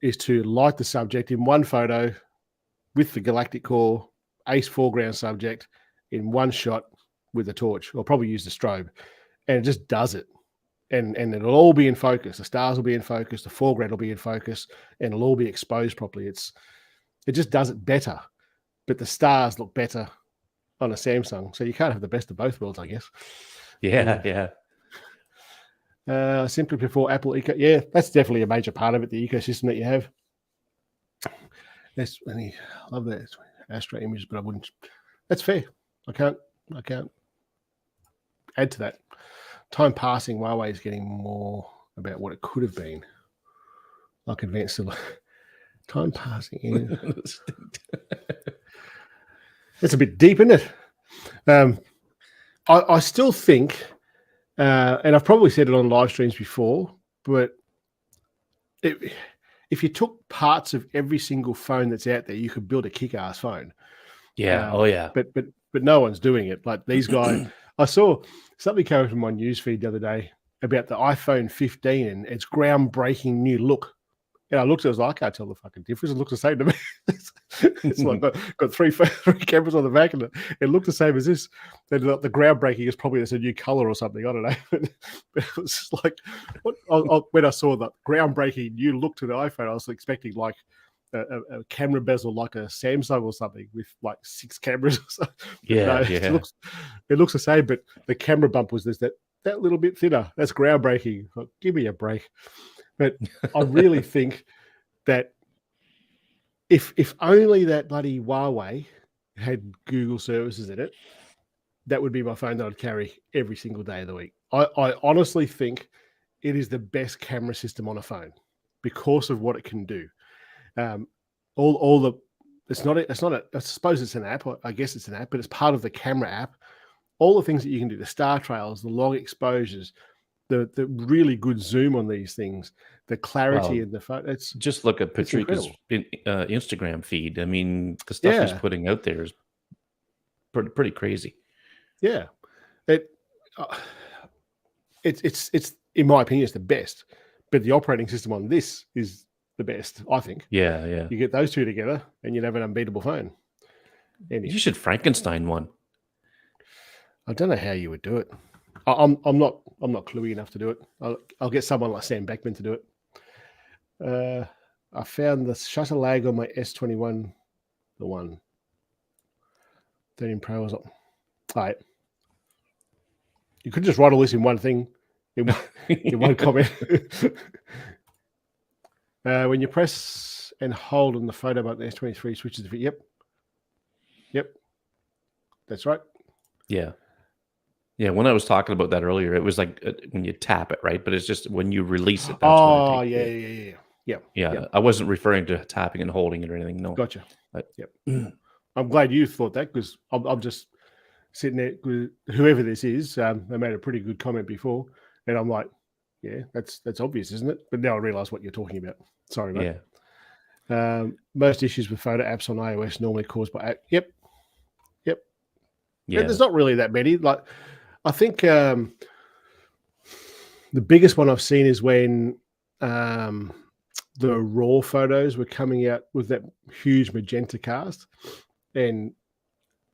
is to light the subject in one photo with the galactic core, ace foreground subject in one shot with a torch. I'll probably use the strobe, and it just does it. And it'll all be in focus. The stars will be in focus. The foreground will be in focus, and it'll all be exposed properly. It just does it better, but the stars look better on a Samsung. So you can't have the best of both worlds, I guess. Yeah. Simply before Apple Eco. Yeah, that's definitely a major part of it, the ecosystem that you have. I love that Astro image, but I wouldn't. That's fair. I can't add to that. Time passing, Huawei is getting more about what it could have been. Like advanced time passing. It's a bit deep, isn't it? I still think, and I've probably said it on live streams before, but if you took parts of every single phone that's out there, you could build a kick-ass phone. Yeah. But no one's doing it. Like these guys, I saw something came from my newsfeed the other day about the iPhone 15 and its groundbreaking new look. And I looked at it, I was like, I can't tell the fucking difference. It looks the same to me. It's like got three cameras on the back, and it looked the same as this. The groundbreaking is probably there's a new color or something. I don't know. But it was just like, when I saw the groundbreaking new look to the iPhone, I was expecting like a camera bezel like a Samsung or something with like 6 cameras or something. It looks the same, but the camera bump was that little bit thinner. That's groundbreaking. Like, give me a break. But I really think that if only that bloody Huawei had Google services in it, that would be my phone that I'd carry every single day of the week. I honestly think it is the best camera system on a phone because of what it can do. All the it's not a I suppose it's an app. I guess it's an app, but it's part of the camera app. All the things that you can do, the star trails, the long exposures, the really good zoom on these things, the clarity in the phone. Just look at it's Patrica's incredible. Instagram feed. I mean, the stuff he's putting out there is pretty crazy. Yeah, it's in my opinion, it's the best. But the operating system on this is the best, I think. Yeah. You get those two together, and you'd have an unbeatable phone. Anyway. You should Frankenstein one. I don't know how you would do it. I'm not cluey enough to do it. I'll get someone like Sam Beckman to do it. I found the shutter lag on my S21, the one 13 Pro or something. All right. You could just write all this in one thing, in one comment. When you press and hold on the photo button, S23 switches to yep. That's right. Yeah. When I was talking about that earlier, it was like when you tap it, right? But it's just when you release it. That's when it takes Yeah. I wasn't referring to tapping and holding it or anything. No. Gotcha. Yep. I'm glad you thought that because I'm just sitting there with whoever this is. They made a pretty good comment before, and I'm like, yeah, that's obvious, isn't it? But now I realize what you're talking about. Sorry, mate. Yeah. Most issues with photo apps on iOS normally caused by Yep. Yeah. There's not really that many. Like, I think the biggest one I've seen is when the RAW photos were coming out with that huge magenta cast, and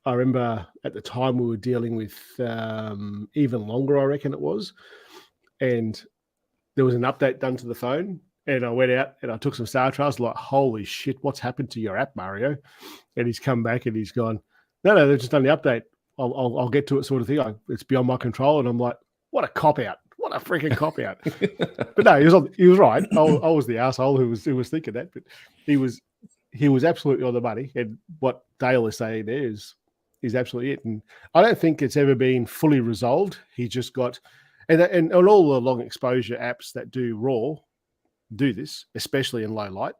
I remember at the time we were dealing with even longer, I reckon it was, and there was an update done to the phone, and I went out and I took some star trails, like, holy shit, what's happened to your app, Mario? And he's come back and he's gone, no, they've just done the update. I'll get to it, sort of thing. It's beyond my control. And I'm like, what a cop out! What a freaking cop out! But no, he was right. I was the asshole who was thinking that, but he was absolutely on the money. And what Dale is saying there is absolutely it. And I don't think it's ever been fully resolved. He just got, and all the long exposure apps that do RAW do this, especially in low light.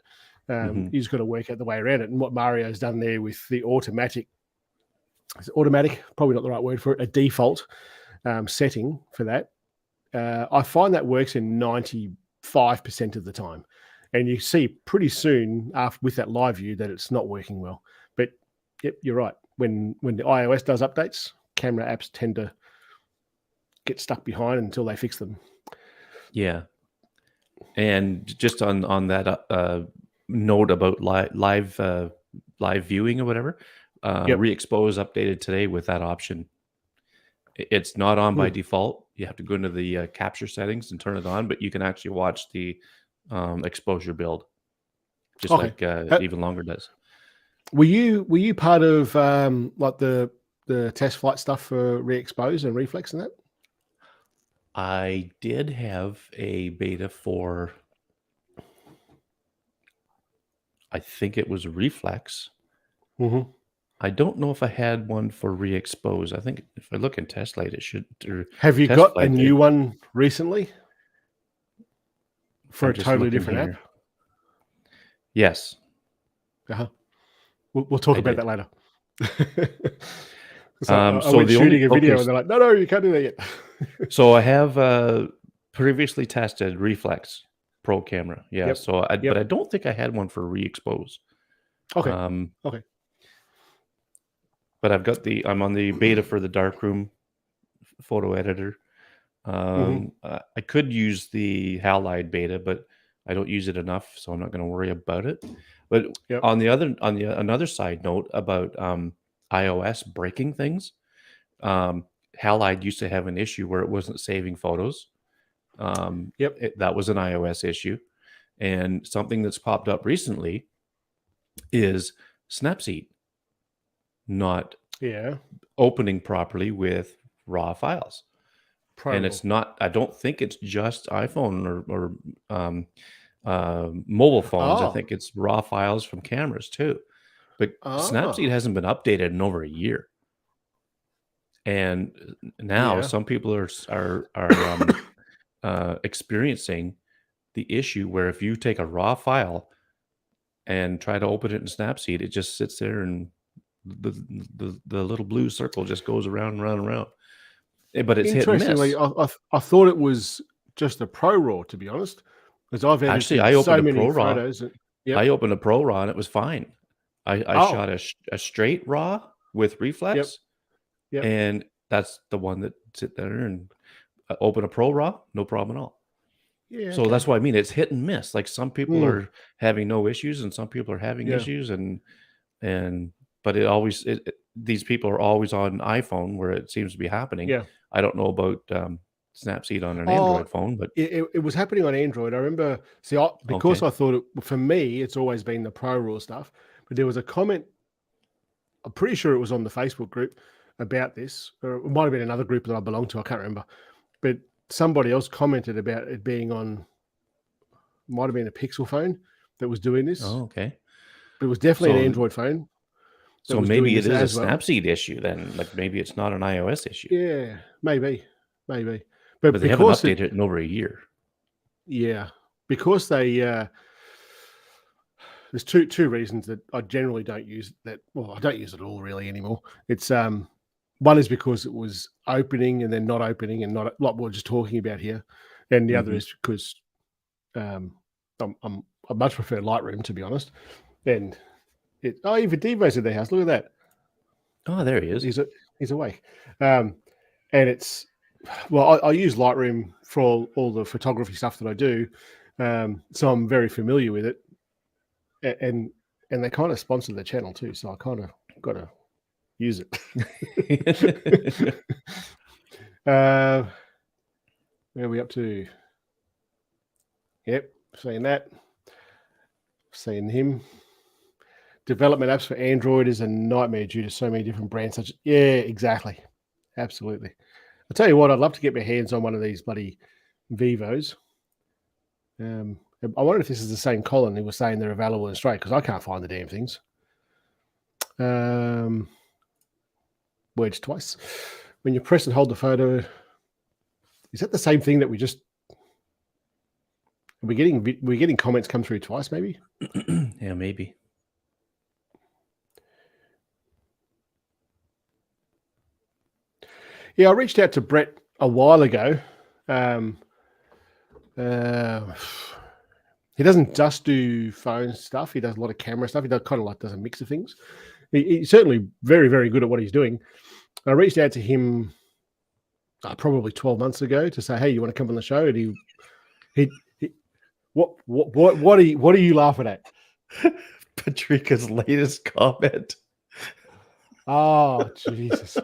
You just got to work out the way around it. And what Mario's done there with the automatic, probably not the right word for it, a default setting for that. I find that works in 95% of the time. And you see pretty soon after with that live view that it's not working well. But yep, you're right. When the iOS does updates, camera apps tend to get stuck behind until they fix them. Yeah. And just on that note about live viewing or whatever, Re-expose updated today with that option. It's not on by default. You have to go into the capture settings and turn it on, but you can actually watch the exposure build, just like Even Longer does. Were you part of like the test flight stuff for Re-expose and Reflex and that? I did have a beta for, I think it was Reflex. Mm-hmm. I don't know if I had one for Re-expose. I think if I look in Test Light, it should. Have you got a new one recently for a totally different app? Yes. We'll talk about that later. So I went shooting a video and they're like, no, you can't do that yet. So I have previously tested Reflex Pro camera. Yeah. Yep. So but I don't think I had one for Re-expose. Okay. Okay. But I'm on the beta for the darkroom photo editor. I could use the Halide beta, but I don't use it enough, so I'm not going to worry about it. But on another side note about iOS breaking things, Halide used to have an issue where it wasn't saving photos. That was an iOS issue. And something that's popped up recently is Snapseed not opening properly with RAW files. and it's not. I don't think it's just iPhone or mobile phones. I Oh, think it's raw files from cameras too. But Snapseed hasn't been updated in over a year, and now yeah. some people are experiencing the issue where if you take a raw file and try to open it in Snapseed, it just sits there and the little blue circle just goes around and around and around. But it's hit and Interestingly, miss. I thought it was just a Pro Raw, to be honest, because I've Actually, edited I so opened a many Pro Raw. photos. Yep. I opened a Pro Raw and it was fine. I Oh, shot a straight RAW with yep. reflex, Yep. and that's the one that sit there and open a Pro RAW, no problem at all. Yeah. So that's what I mean. It's hit and miss. Like some people are having no issues, and some people are having issues, and but these people are always on iPhone where it seems to be happening. Yeah. I don't know about Snapseed on an Oh, Android phone, but it was happening on Android. I remember, because okay. I thought for me, it's always been the Pro Raw stuff. But there was a comment, I'm pretty sure it was on the Facebook group about this, or it might have been another group that I belong to. I can't remember. But somebody else commented about it being on, might have been a Pixel phone that was doing this. Oh, okay. But it was definitely an So Android phone that so was doing maybe it this is a as well. Snapseed issue then. Like maybe it's not an iOS issue. Yeah, maybe. But But they haven't because updated it in over a year. yeah, because they there's two reasons that I generally don't use that. Well, I don't use it at all really anymore. It's one is because it was opening and then not opening, and not like we're just talking about here, and the other Mhm. is because I much prefer Lightroom, to be honest. And even Devo's at their house. Look at that. Oh, there he is. He's awake. And it's, well, I use Lightroom for all the photography stuff that I do, so I'm very familiar with it. And they kind of sponsor the channel too, so I kind of got to use it. Where are we up to? Yep, seeing that. Seeing him. Development apps for Android is a nightmare due to so many different brands. Yeah, exactly. Absolutely. I'll tell you what, I'd love to get my hands on one of these bloody Vivos. I wonder if this is the same Colin who was saying they're available in Australia, because I can't find the damn things. Words twice. When you press and hold the photo, is that the same thing that we're getting comments come through twice, maybe? Yeah, maybe. Yeah, I reached out to Brett a while ago. He doesn't just do phone stuff. He does a lot of camera stuff. He does a mix of things. He's certainly very, very good at what he's doing. I reached out to him probably 12 months ago to say, hey, you want to come on the show? And what are you laughing at? Patrika's latest comment. Oh, Jesus.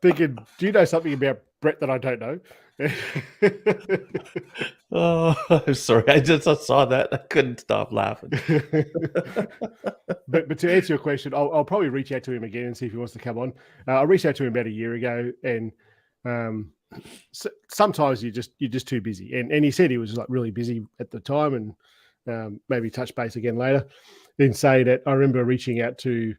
Thinking, do you know something about Brett that I don't know? Oh, I'm sorry. I just saw that. I couldn't stop laughing. But to answer your question, I'll probably reach out to him again and see if he wants to come on. I reached out to him about a year ago, and sometimes you're just too busy. And he said he was like really busy at the time, and maybe touch base again later. Then say that I remember reaching out to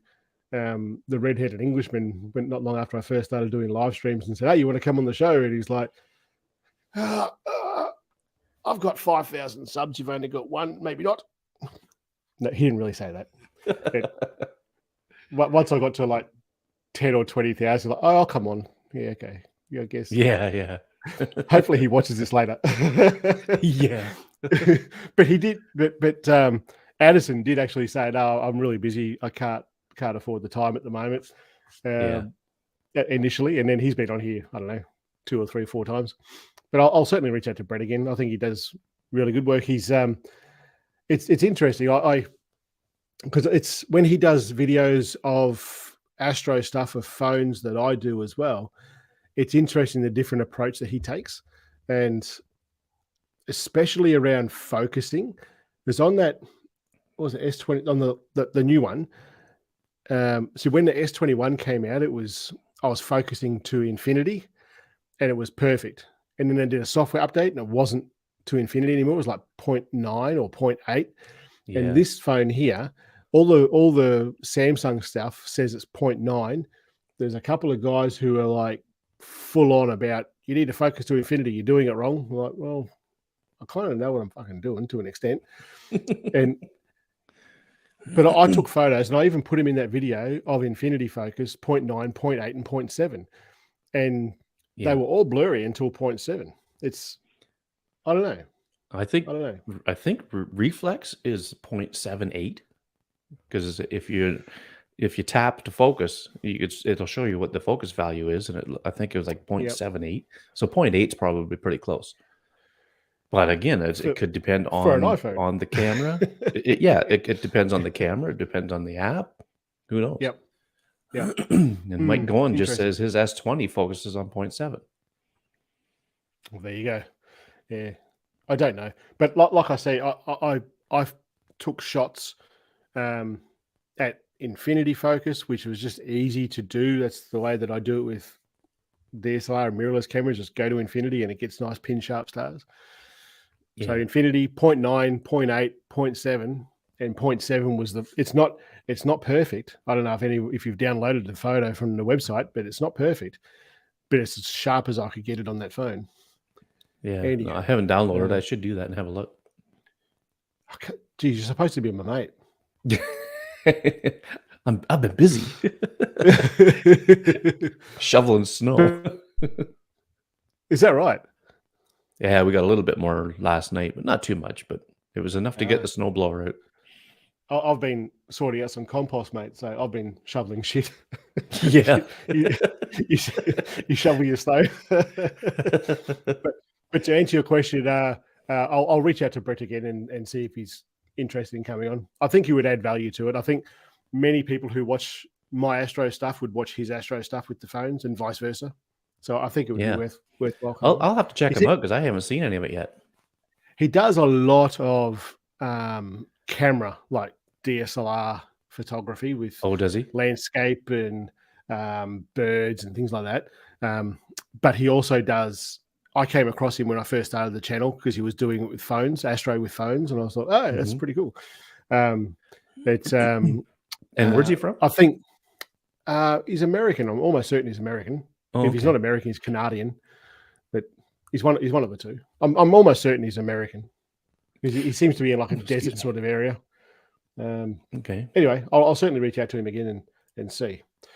the redheaded Englishman not long after I first started doing live streams and said, hey, you want to come on the show? And he's like, I've got 5,000 subs. You've only got one, maybe not. No, he didn't really say that. Once I got to like 10 or 20,000, like, oh, I'll come on. Yeah, okay. Yeah, I guess. Yeah. Hopefully he watches this later. Yeah. But he did. But Addison did actually say, no, I'm really busy. I can't afford the time at the moment. Initially, and then he's been on here, I don't know, 2 or 3 or 4 times. But I'll certainly reach out to Brett again. I think he does really good work. He's it's interesting. Because it's when he does videos of Astro stuff of phones that I do as well, it's interesting the different approach that he takes, and especially around focusing. There's on that, what was it, S20 on the new one. So when the S21 came out, I was focusing to infinity, and it was perfect. And then they did a software update, and it wasn't to infinity anymore. It was like 0.9 or 0.8. Yeah. And this phone here, all the Samsung stuff says it's 0.9. There's a couple of guys who are like full on about, you need to focus to infinity, you're doing it wrong. I'm like, well, I kind of know what I'm fucking doing to an extent. But I took photos, and I even put him in that video of infinity focus, 0.9, 0.8, and 0.7. And they were all blurry until 0.7. It's, I don't know. I think reflex is 0.78, because if you tap to focus, it'll show you what the focus value is, and I think it was like 0.78. So 0.8 is probably pretty close. But again, it could depend on the camera. It depends on the camera. It depends on the app. Who knows? Yep. And Mike Gowan just says his S20 focuses on 0.7. Well, there you go. Yeah, I don't know, but like I say, I took shots at infinity focus, which was just easy to do. That's the way that I do it with DSLR and mirrorless cameras. Just go to infinity, and it gets nice pin sharp stars. Yeah. So infinity 0.9, 0.8, 0.7, and 0.7 was it's not perfect. I don't know if you've downloaded the photo from the website, but it's not perfect. But it's as sharp as I could get it on that phone. Yeah, no, I haven't downloaded it. I should do that and have a look. Geez, you're supposed to be my mate. I've been busy shoveling snow. Is that right? Yeah, we got a little bit more last night, but not too much. But it was enough to get the snowblower out. I've been sorting out some compost, mate. So I've been shoveling shit. Yeah, you shovel your snow. but to answer your question, I'll reach out to Brett again and see if he's interested in coming on. I think he would add value to it. I think many people who watch my Astro stuff would watch his Astro stuff with the phones, and vice versa. So I think it would be worthwhile. I'll have to check him out, because I haven't seen any of it yet. He does a lot of camera, like DSLR photography with does he? Landscape and birds and things like that. But he also does, I came across him when I first started the channel, because he was doing it with phones, Astro with phones, and I thought, oh, that's pretty cool. And where's he from? I think he's American. I'm almost certain he's American. If he's not American, he's Canadian. But he's one of the two. I'm almost certain he's American. He seems to be in like a desert sort of area. Anyway, I'll certainly reach out to him again and see. I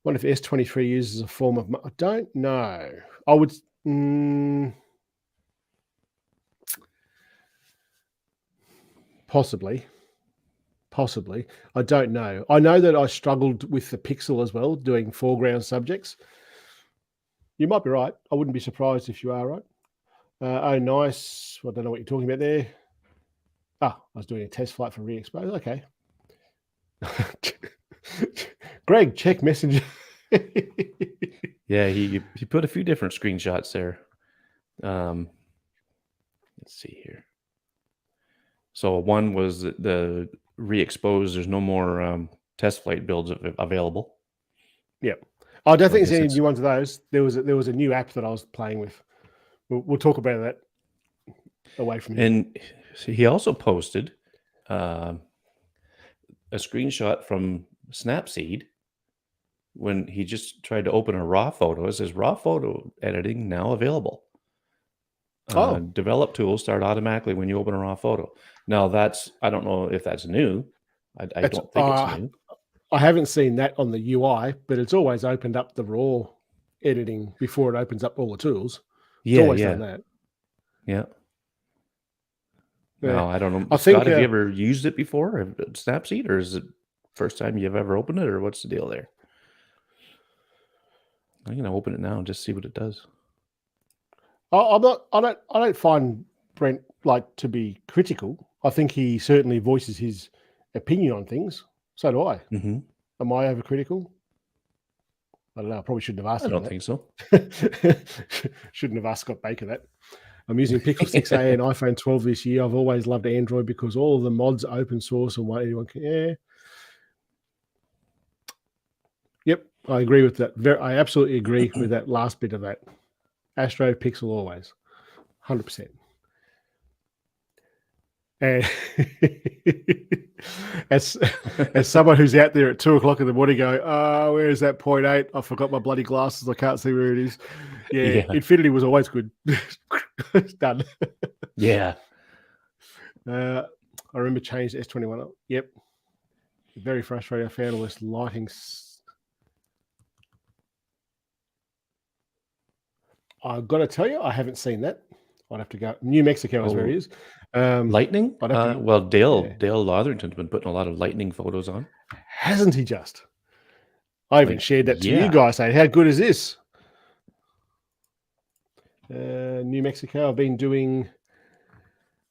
wonder if S23 uses a form of... I don't know. I would... Possibly. I don't know. I know that I struggled with the Pixel as well, doing foreground subjects. You might be right. I wouldn't be surprised if you are right. Oh, nice. I don't know what you're talking about there. I was doing a test flight for re-expose. Okay. Greg, check Messenger. Yeah, he put a few different screenshots there. Let's see here. So one was the re-expose. There's no more test flight builds available. Yep. I don't think there's any new ones of those. There was a new app that I was playing with. We'll talk about that away from here. And he also posted a screenshot from Snapseed when he just tried to open a raw photo. It says raw photo editing now available. Develop tools start automatically when you open a raw photo. Now I don't know if that's new. I don't think it's new. I haven't seen that on the UI, but it's always opened up the raw editing before it opens up all the tools. It's always done that. Yeah. No, I don't know. Scott, have you ever used it before, Snapseed, or is it first time you've ever opened it, or what's the deal there? I'm gonna open it now and just see what it does. I don't find Brent to be critical. I think he certainly voices his opinion on things. So do I. Mm-hmm. Am I overcritical? I don't know. I probably shouldn't have asked. I don't think so. Shouldn't have asked Scott Baker that. I'm using Pixel 6a and iPhone 12 this year. I've always loved Android because all of the mods are open source and what anyone can. Yeah. Yep, I agree with that. I absolutely agree with that last bit of that. Astro pixel always, 100%. And as someone who's out there at 2 o'clock in the morning going, oh, where is that 0.8? I forgot my bloody glasses. I can't see where it is. Yeah. Infinity was always good. It's done. Yeah. I remember changed to S21. Yep. Very frustrating. I found all this lighting. I've got to tell you, I haven't seen that. I'd have to go. New Mexico is where he is. Lightning? Well, Dale Yeah. Latherington's been putting a lot of lightning photos on. Hasn't he just? I even shared that to you guys saying, how good is this? New Mexico, I've been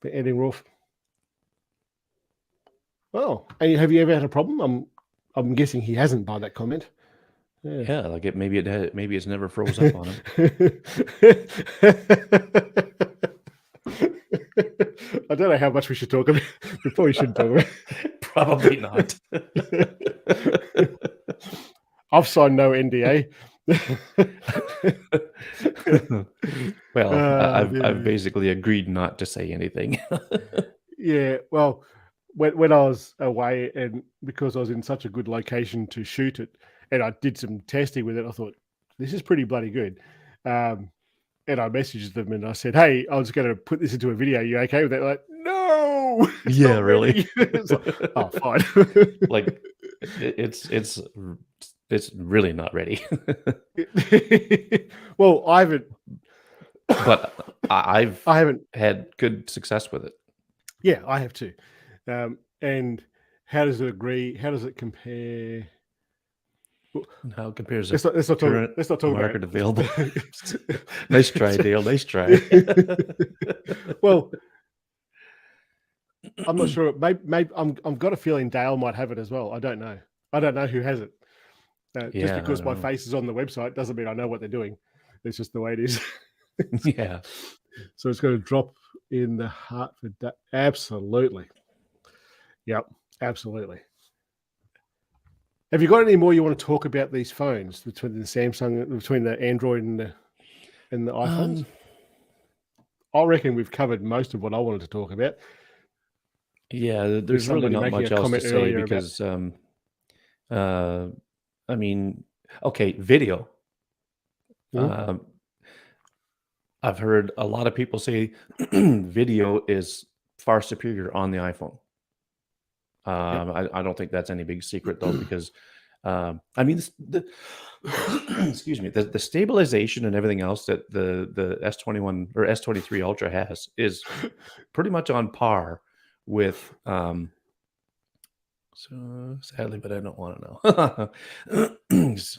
editing raw. Oh, and have you ever had a problem? I'm guessing he hasn't by that comment. Yeah, like maybe it's never froze up on him. I don't know how much we should talk about. We probably shouldn't talk about. Probably not. I've signed no NDA. Well, I've basically agreed not to say anything. Yeah, well, when I was away, and because I was in such a good location to shoot it, and I did some testing with it, I thought, this is pretty bloody good. And I messaged them and I said, hey, I was going to put this into a video. Are you okay with that? Like, no. Yeah, really. It's like, oh, fine. Like, it's really not ready. Well, I haven't. But I haven't had good success with it. Yeah, I have too. And how does it agree? How does it compare? How it compares let's not talk market available. Nice try, Dale. Nice try. Well, I'm not sure. Maybe I've got a feeling Dale might have it as well. I don't know. I don't know who has it. Just because my face is on the website doesn't mean I know what they're doing. It's just the way it is. Yeah. So it's going to drop in the Hartford. Absolutely. Yep. Absolutely. Have you got any more you want to talk about these phones between the Samsung, between the Android and the iPhones? I reckon we've covered most of what I wanted to talk about. Yeah, there's really not much else to say because, I mean, okay, video. I've heard a lot of people say video is far superior on the iPhone. I don't think that's any big secret though, because I mean, excuse me, the stabilization and everything else that the S21 or S23 Ultra has is pretty much on par with. So sadly, but I don't want to know.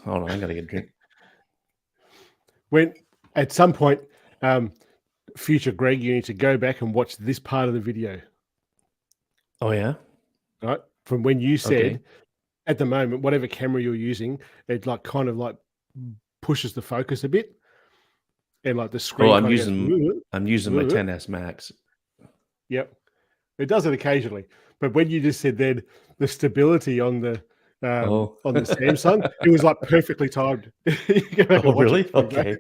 Hold on, I gotta get a drink. When at some point, future Greg, you need to go back and watch this part of the video. Oh yeah. Right, from when you said at the moment, whatever camera you're using, it like kind of like pushes the focus a bit, and like the screen. Oh, I'm using my 10s Max. Yep, it does it occasionally, but when you just said then the stability on the Samsung, it was like perfectly timed. Oh, really? Okay.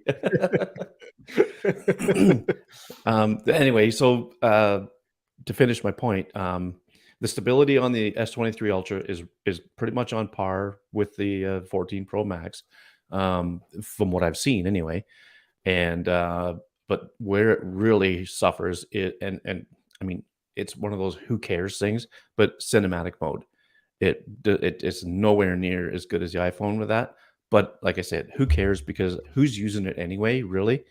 Anyway, so to finish my point, the stability on the S23 Ultra is pretty much on par with the 14 Pro Max, from what I've seen anyway. And but where it really suffers, and I mean, it's one of those who cares things, but cinematic mode, it's nowhere near as good as the iPhone with that. But like I said, who cares, because who's using it anyway, really?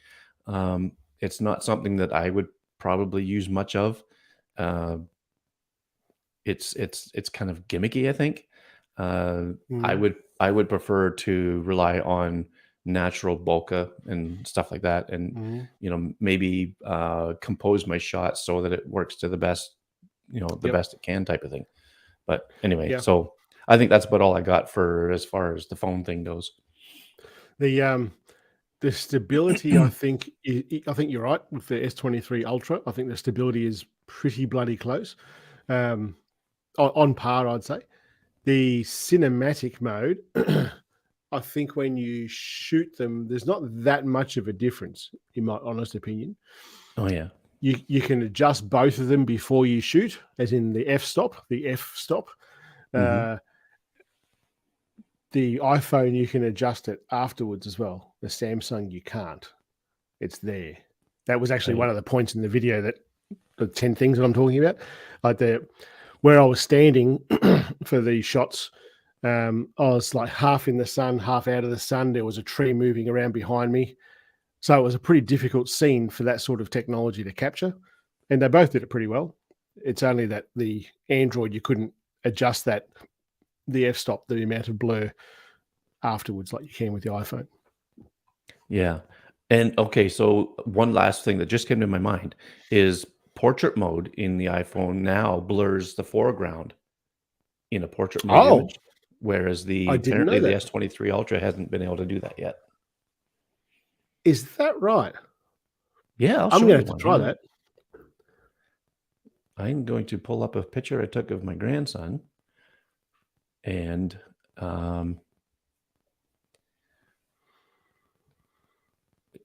It's not something that I would probably use much of. It's kind of gimmicky, I think. I would prefer to rely on natural bokeh and stuff like that, and maybe compose my shots so that it works to the best, the best it can, type of thing. But anyway, so I think that's about all I got for as far as the phone thing goes. The stability, I think you're right with the S23 Ultra. I think the stability is pretty bloody close, on par, I'd say. The cinematic mode I think when you shoot them, there's not that much of a difference, in my honest opinion. Oh yeah. You can adjust both of them before you shoot, as in the f-stop. Mm-hmm. The iPhone, you can adjust it afterwards as well. The Samsung, you can't. It's there. That was actually Right. one of the points in the video, that the 10 things that I'm talking about. Like where I was standing for these shots, I was like half in the sun, half out of the sun. There was a tree moving around behind me. So it was a pretty difficult scene for that sort of technology to capture. And they both did it pretty well. It's only that the Android, you couldn't adjust the f-stop, the amount of blur afterwards like you can with the iPhone. Yeah. And okay, so one last thing that just came to my mind is portrait mode in the iPhone now blurs the foreground in a portrait mode Oh, image, whereas I didn't know apparently the that. S23 Ultra hasn't been able to do that yet. Is that right? Yeah, I'll I'm show going to you have to one. try that. I'm going to pull up a picture I took of my grandson, and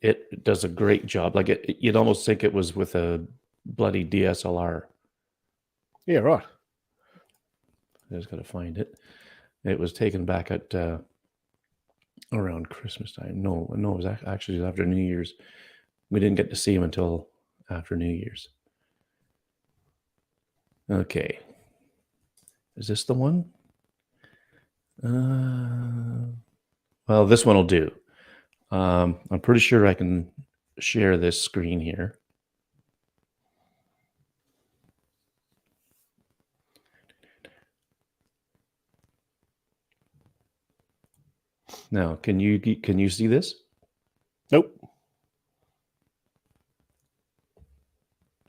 it does a great job. Like you'd almost think it was with a bloody DSLR. Yeah, right. I just got to find it. It was taken back at around Christmas time. No, it was actually after New Year's. We didn't get to see him until after New Year's. Okay. Is this the one? Well, this one will do. I'm pretty sure I can share this screen here. Now, can you see this? Nope.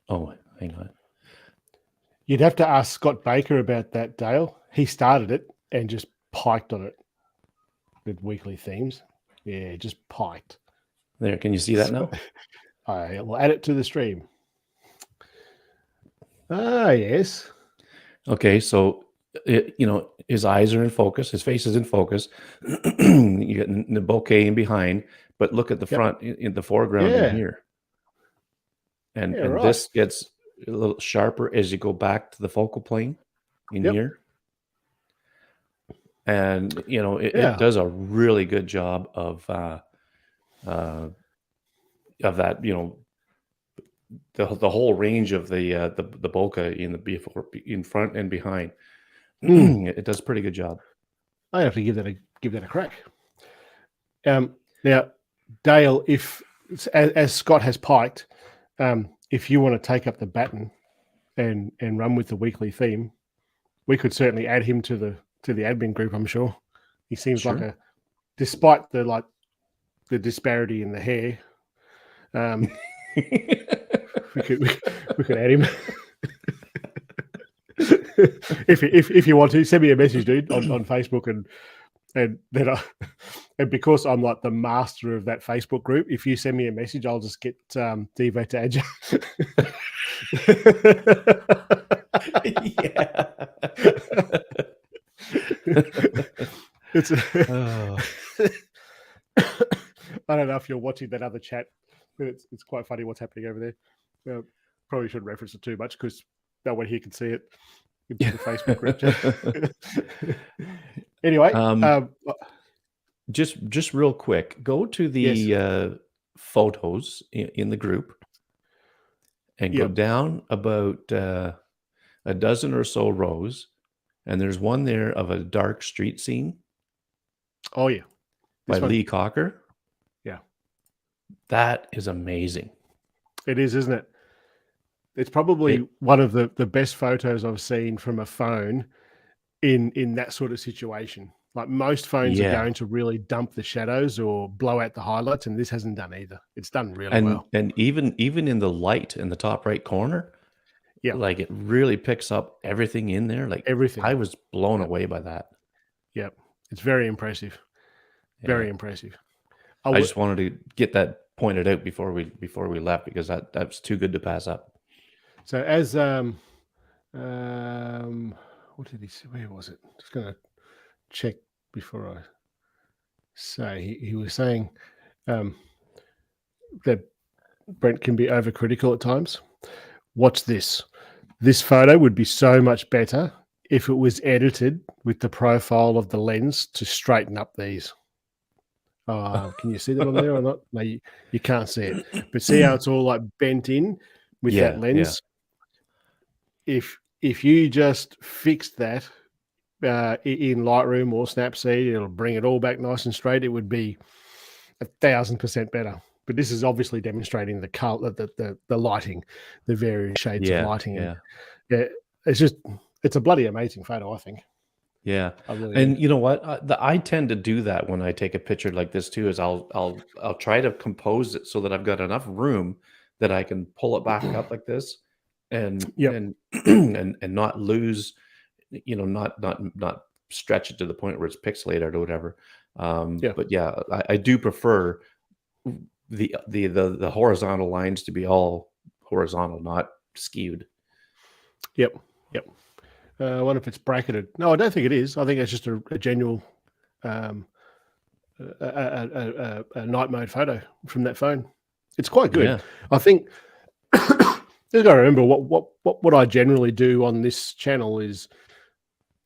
Oh, hang on. You'd have to ask Scott Baker about that, Dale. He started it and just piked on it with weekly themes. Yeah, just piked. There, can you see that now? I will add it to the stream. Ah, yes. Okay, so his eyes are in focus, his face is in focus. You get the bokeh in behind, but look at the front, in the foreground in here. And right. this gets a little sharper as you go back to the focal plane in here. And it does a really good job of that, the whole range of the bokeh in front and behind. It does a pretty good job. I have to give that a crack. Now, Dale, if as Scott has piked, if you want to take up the baton and run with the weekly theme, we could certainly add him to the admin group. I'm sure he seems like despite the disparity in the hair, we could add him. if you want to, send me a message, dude, on Facebook, and then and because I'm like the master of that Facebook group, if you send me a message, I'll just get Devo to add you. Yeah. It's I don't know if you're watching that other chat, but it's quite funny what's happening over there. Probably shouldn't reference it too much because no one here can see it in the Facebook group chat. Anyway, just real quick, go to the photos in the group and go down about a dozen or so rows, and there's one there of a dark street scene. Oh yeah, by Lee Cocker. Yeah, that is amazing. It is, isn't it? It's probably one of the best photos I've seen from a phone in that sort of situation. Like most phones are going to really dump the shadows or blow out the highlights, and this hasn't done either. It's done really well. And even in the light in the top right corner, like it really picks up everything in there. Like everything. I was blown away by that. Yep, it's very impressive. Very impressive. I just wanted to get that pointed out before we left because that's too good to pass up. So as what did he say? Where was it? Just going to check before So he was saying that Brent can be overcritical at times. Watch this. This photo would be so much better if it was edited with the profile of the lens to straighten up these. Can you see that on there or not? No, you can't see it. But see how it's all like bent in with that lens? Yeah. If you just fixed that in Lightroom or Snapseed, it'll bring it all back nice and straight. It would be 1,000% better. But this is obviously demonstrating the color, the lighting, the various shades of lighting. And it's a bloody amazing photo, I think. Yeah, and you know what? I tend to do that when I take a picture like this too. Is I'll try to compose it so that I've got enough room that I can pull it back up like this, and and not lose, not stretch it to the point where it's pixelated or whatever. But yeah, I do prefer the horizontal lines to be all horizontal, not skewed. Yep. I wonder if it's bracketed. No, I don't think it is. I think it's just a genuine a night mode photo from that phone. It's quite good. Yeah. I think you've got to remember what I generally do on this channel is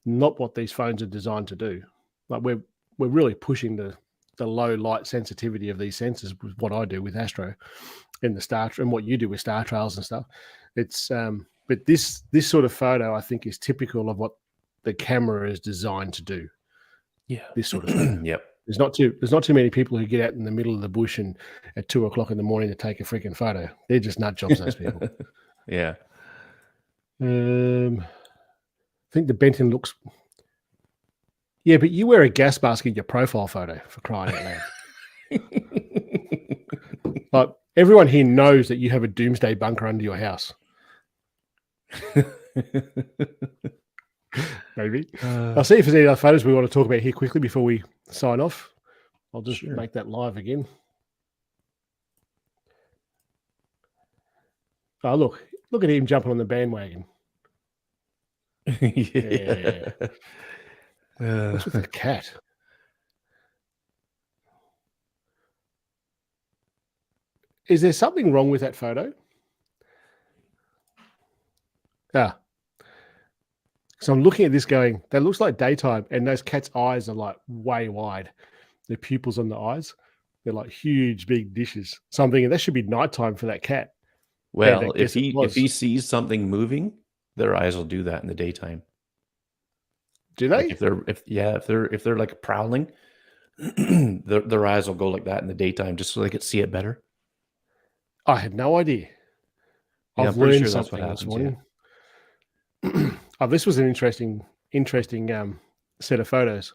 not what these phones are designed to do. Like we're really pushing the low light sensitivity of these sensors with what I do with Astro and the Star and what you do with Star Trails and stuff. It's but this sort of photo, I think, is typical of what the camera is designed to do. Yeah, this sort of photo. Yep. There's not too many people who get out in the middle of the bush and at 2 o'clock in the morning to take a freaking photo. They're just nut jobs, those people. Yeah. I think the Benton looks. Yeah, but you wear a gas mask in your profile photo, for crying out loud. Like everyone here knows that you have a doomsday bunker under your house. Maybe. I'll see if there's any other photos we want to talk about here quickly before we sign off. I'll just make that live again. Oh, look at him jumping on the bandwagon. Yeah. What's with the cat? Is there something wrong with that photo? So I'm looking at this going, that looks like daytime, and those cats' eyes are like way wide. The pupils on the eyes, they're like huge, big dishes. So I'm thinking that should be nighttime for that cat. Well, if he sees something moving, their eyes will do that in the daytime. Do they? Like if they're like prowling, their eyes will go like that in the daytime just so they could see it better. I had no idea. Yeah, I've learned something this morning. This was an interesting set of photos.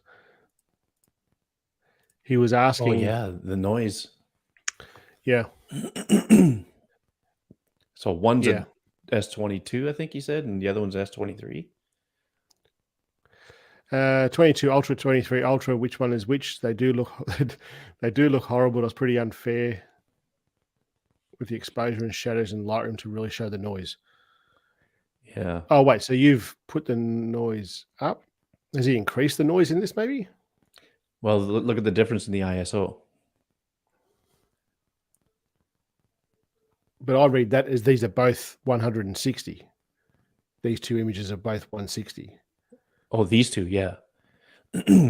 He was asking. Oh yeah, the noise. Yeah. So one's a S22, I think he said, and the other one's S23. 22 Ultra, 23 Ultra. Which one is which? They do look horrible. That's pretty unfair with the exposure and shadows in Lightroom to really show the noise. Yeah. Oh wait, so you've put the noise up? Has he increased the noise in this? Maybe. Well, look at the difference in the ISO. But I read that as these are both 160. These two images are both 160. Oh, these two, yeah.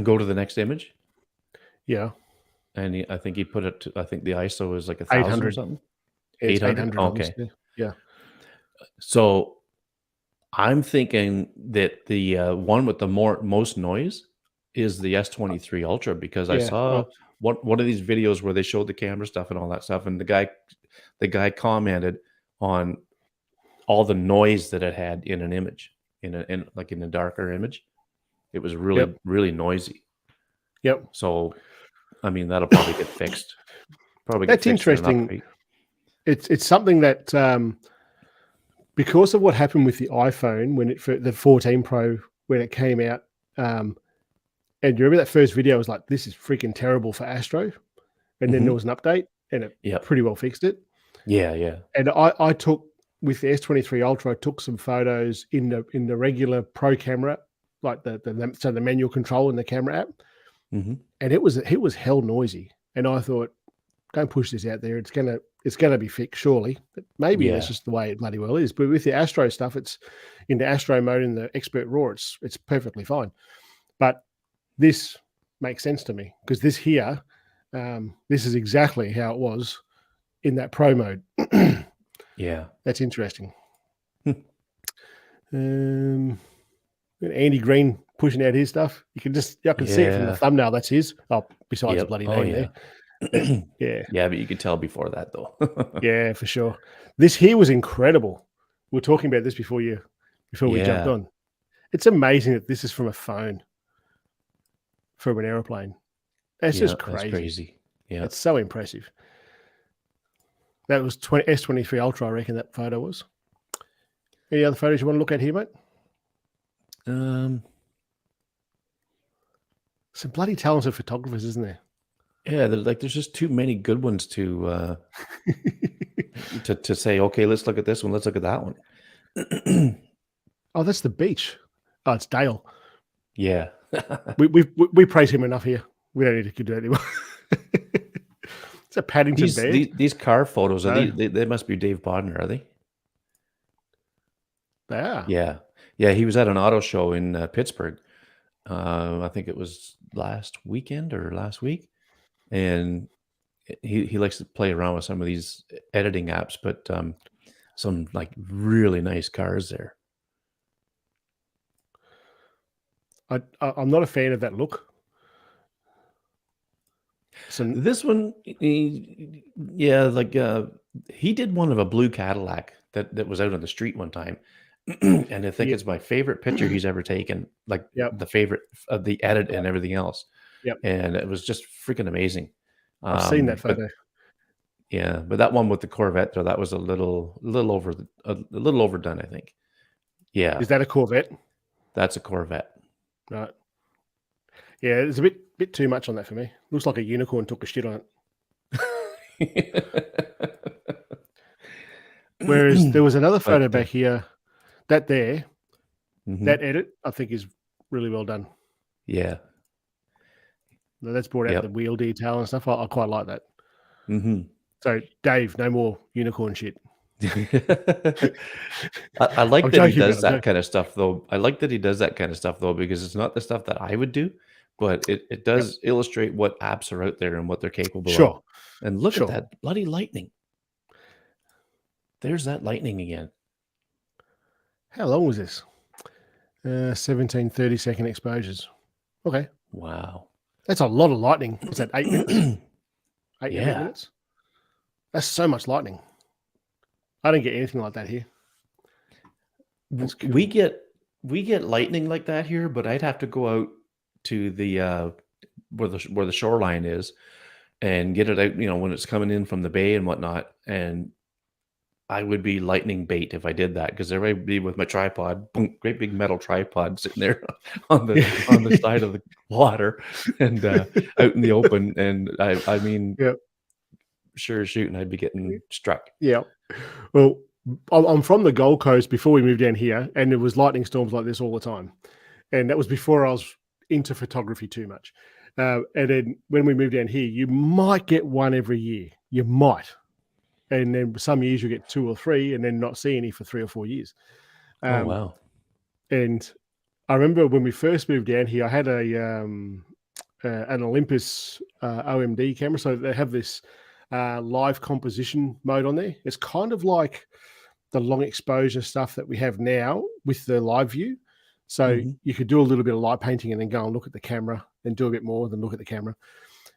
Go to the next image. Yeah. And I think he put it to, I think the ISO is like 1,000 or something. 800. Okay. Yeah. So I'm thinking that the one with the most noise is the S23 Ultra, because I saw one of these videos where they showed the camera stuff and all that stuff, and the guy commented on all the noise that it had in an image, in a darker image. It was really really noisy. Yep. So, I mean, that'll probably get fixed. That's interesting. It's something that because of what happened with the iPhone when the 14 Pro when it came out, and you remember that first video was like, this is freaking terrible for Astro, and then there was an update and it pretty well fixed it. Yeah. And I took with the S23 Ultra, I took some photos in the regular Pro camera, like the manual control in the camera app, Mm-hmm. and it was hell noisy. And I thought, don't push this out there. It's gonna be fixed, surely. But maybe that's just the way it bloody well is. But with the Astro stuff, it's into Astro mode in the expert raw. It's perfectly fine. But this makes sense to me because this here, this is exactly how it was in that pro mode. Yeah. That's interesting. Andy Green pushing out his stuff. I can see it from the thumbnail. That's his. Oh, besides the bloody name there. But, yeah, but you could tell before that though. Yeah, for sure. This here was incredible. We were talking about this before we jumped on. It's amazing that this is from a phone, from an aeroplane. That's just crazy. That's crazy. Yeah, it's so impressive. That was S23 Ultra, I reckon that photo was. Any other photos you want to look at here, mate? Some bloody talented photographers, isn't there? Yeah, there's just too many good ones to to say, okay, let's look at this one, let's look at that one. Oh, that's the beach. Oh, it's Dale. Yeah. we praise him enough here. We don't need to do it anymore. It's a Paddington bear. These car photos, they must be Dave Bodner, are they? They are. Yeah, he was at an auto show in Pittsburgh. I think it was last weekend or last week. And he likes to play around with some of these editing apps, but some like really nice cars there. I'm not a fan of that look. This one, he did one of a blue Cadillac that was out on the street one time. And I think it's my favorite picture he's ever taken, like the favorite of the edit and everything else. Yep. And it was just freaking amazing. I've seen that photo. But that one with the Corvette, though, that was a little overdone, I think. Yeah. Is that a Corvette? That's a Corvette. Right. Yeah, it's a bit too much on that for me. Looks like a unicorn took a shit on it. Whereas there was another photo back here. That there, that edit, I think is really well done. Yeah. That's brought out the wheel detail and stuff. I quite like that. Mm-hmm. So, Dave, no more unicorn shit. I like that he does that kind of stuff, though. I like that he does that kind of stuff, though, because it's not the stuff that I would do, but it does illustrate what apps are out there and what they're capable of. And look at that bloody lightning. There's that lightning again. How long was this? 17 30-second exposures. Okay. Wow. That's a lot of lightning. What's that, 8 minutes? 8 minutes? That's so much lightning. I don't get anything like that here. Cool. We get lightning like that here, but I'd have to go out to the where the shoreline is and get it out, when it's coming in from the bay and whatnot. And I would be lightning bait if I did that, because there I'd be with my tripod, boom, great big metal tripod sitting there on the side of the water and out in the open. And I mean, sure as shooting, I'd be getting struck. Yeah. Well, I'm from the Gold Coast before we moved down here, and there was lightning storms like this all the time. And that was before I was into photography too much. And then when we moved down here, you might get one every year. You might. And then some years you get 2 or 3 and then not see any for 3 or 4 years. Oh, wow. And I remember when we first moved down here, I had an Olympus OMD camera. So they have this live composition mode on there. It's kind of like the long exposure stuff that we have now with the live view. So you could do a little bit of light painting and then go and look at the camera and do a bit more than look at the camera.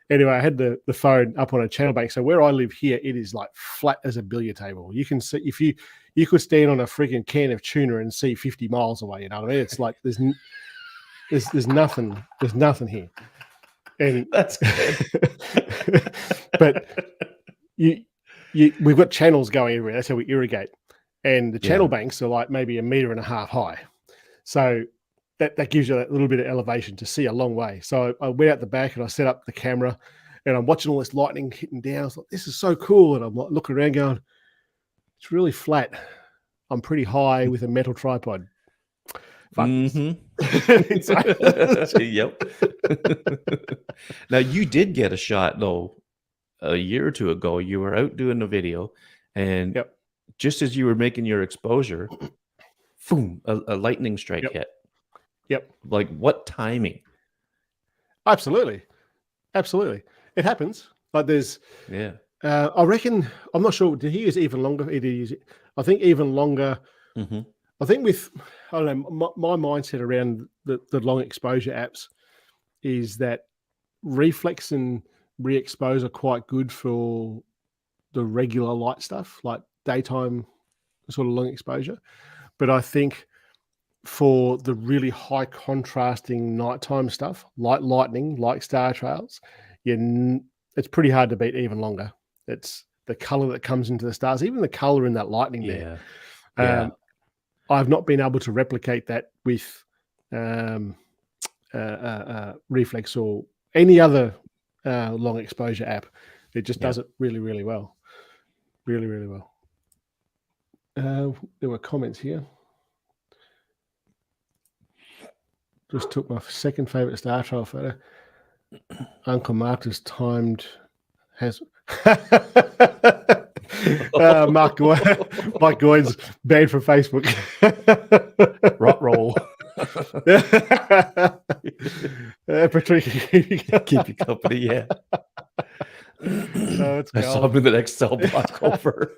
Anyway, I had the phone up on a channel bank. So where I live here, it is like flat as a billiard table. You can see, if you could stand on a freaking can of tuna and see 50 miles away. You know what I mean? It's like there's nothing here. And that's good. But we've got channels going everywhere. That's how we irrigate. And the channel banks are like maybe 1.5 meters high. So that gives you that little bit of elevation to see a long way. So I went out the back and I set up the camera and I'm watching all this lightning hitting down. I was like, this is so cool. And I'm like looking around going, it's really flat. I'm pretty high with a metal tripod. Fuck this. Yep. Now, you did get a shot, though, a year or two ago. You were out doing a video, and Yep. just as you were making your exposure, boom, a lightning strike Yep. hit. Yep. Like, what timing? Absolutely. It happens. Like there's, Yeah. I reckon, I'm not sure. Did he use even longer? I think even longer. Mm-hmm. I think with, I don't know, my mindset around the long exposure apps is that reflex and re-expose are quite good for the regular light stuff, like daytime sort of long exposure. But I think for the really high contrasting nighttime stuff, like lightning, like star trails, it's pretty hard to beat even longer. It's the color that comes into the stars, even the color in that lightning there. Yeah. I've not been able to replicate that with reflex or any other long exposure app. It just does it really, really well. Really, really well. There were comments here. Just took my second favorite star trail photo. Uncle Marcus timed has Mike Goyne's banned from Facebook. Rot roll. Patricia, keep you company, yeah. I saw him in the next cell block over.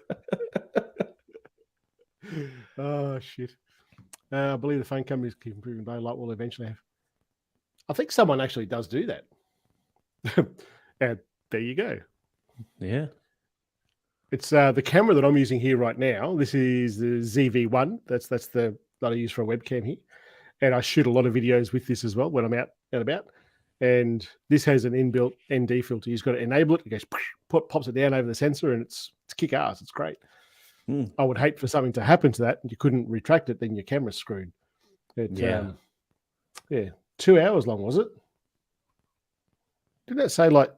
Oh shit! I believe the phone companies keep improving daylight will eventually have. I think someone actually does do that. And there you go. Yeah. It's the camera that I'm using here right now. This is the ZV-1. That's the that I use for a webcam here. And I shoot a lot of videos with this as well when I'm out and about. And this has an inbuilt ND filter. You've got to enable it. It goes, pops it down over the sensor, and it's kick ass. It's great. I would hate for something to happen to that and you couldn't retract it, then your camera's screwed. Yeah. 2 hours long, was it? Didn't that say like